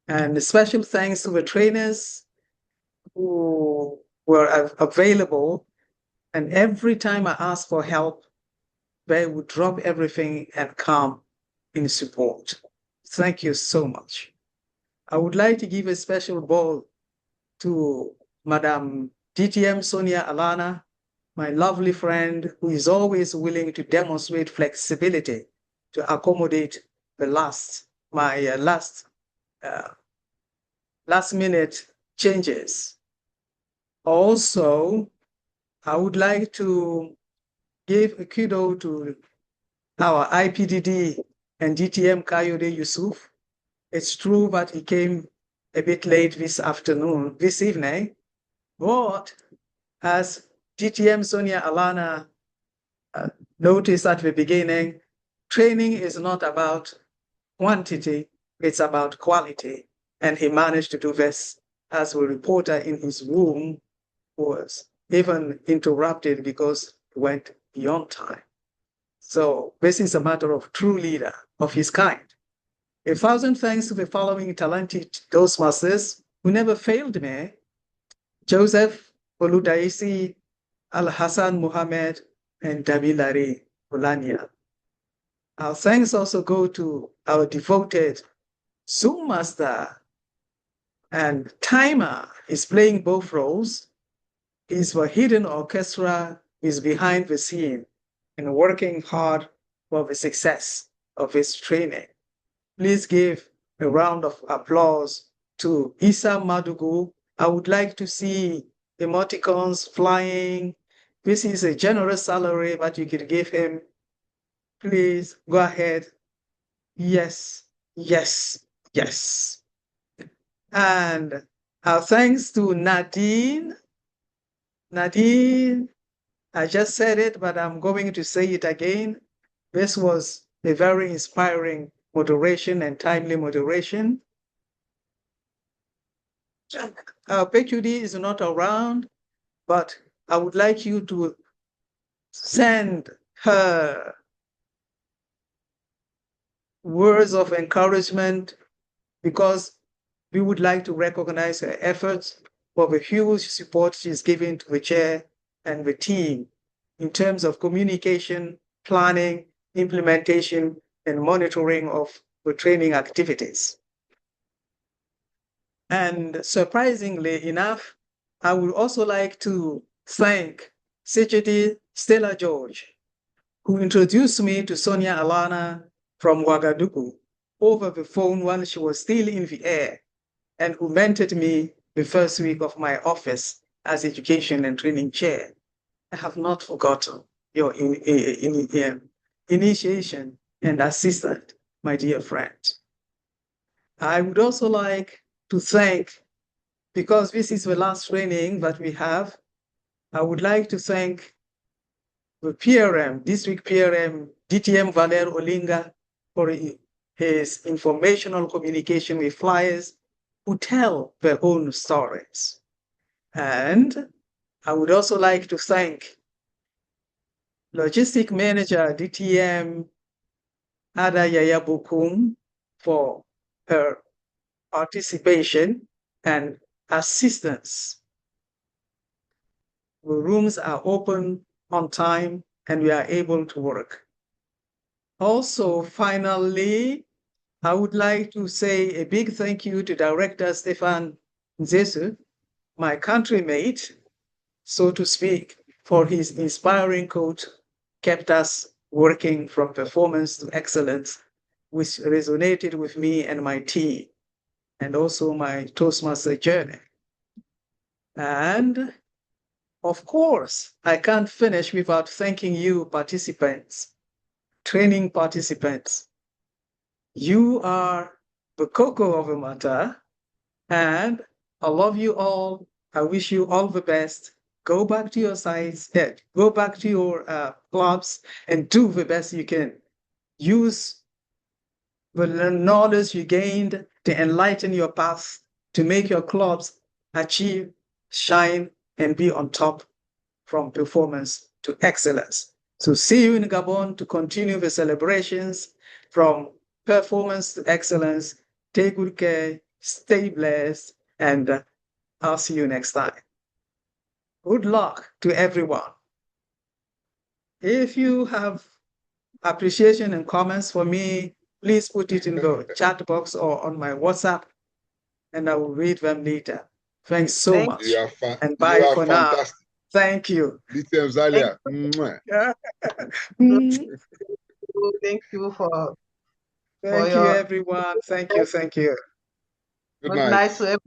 Speaker 1: And special thanks to the trainers who were available. And every time I asked for help, they would drop everything and come in support. Thank you so much. I would like to give a special bow to Madam DTM Sonia Alana, my lovely friend who is always willing to demonstrate flexibility to accommodate the last minute changes. Also, I would like to give a kudo to our IPDD and DTM Kayode Yusuf. It's true that he came a bit late this evening, but as DTM Sonia Alana noticed at the beginning, training is not about quantity, it's about quality. And he managed to do this as a reporter in his room was even interrupted because he went beyond time. So this is a matter of true leader of his kind. 1,000 thanks to the following talented Toastmasters who never failed me: Joseph Oludaisi, Al-Hassan Muhammad, and Damilare Olania. Our thanks also go to our devoted Zoom master and timer is playing both roles. He's the hidden orchestra, is behind the scene and working hard for the success of his training. Please give a round of applause to Issa Madugu. I would like to see emoticons flying. This is a generous salary that you could give him. Please go ahead. Yes, yes, yes. And our thanks to Nadine. Nadine, I just said it, but I'm going to say it again. This was a very inspiring moderation and timely moderation. Our PhD is not around, but I would like you to send her words of encouragement because we would like to recognize her efforts for the huge support she's giving to the chair and the team in terms of communication, planning, implementation, and monitoring of the training activities. And surprisingly enough, I would also like to thank Sejidi Stella George, who introduced me to Sonia Alana from Ouagadougou over the phone while she was still in the air, and who mentored me the first week of my office as education and training chair. I have not forgotten your initiation and assistance, my dear friend. I would also like to thank, because this is the last training that we have, I would like to thank the PRM, District PRM, DTM Valer Olinga, for his informational communication with flyers who tell their own stories. And I would also like to thank Logistic Manager DTM Ada Yaya Bukum for her participation and assistance. The rooms are open on time and we are able to work. Also, finally, I would like to say a big thank you to Director Stefan Nzesu, my countrymate, so to speak, for his inspiring quote, kept us working from performance to excellence, which resonated with me and my team, and also my Toastmaster journey. And of course, I can't finish without thanking you participants, training participants. You are the cocoa of the matter, and I love you all. I wish you all the best. Go back to your sites, go back to your clubs and do the best you can. Use the knowledge you gained to enlighten your path, to make your clubs achieve, shine, and be on top from performance to excellence. So see you in Gabon to continue the celebrations from performance to excellence. Take good care, stay blessed, and I'll see you next time. Good luck to everyone. If you have appreciation and comments for me, please put it in the chat box or on my WhatsApp, and I will read them later. Thanks so much. And bye for now. Thank you.
Speaker 12: DTM Zalia.
Speaker 2: Thank you for
Speaker 1: Thank you, everyone. Thank you.
Speaker 12: Good night.
Speaker 2: To everyone.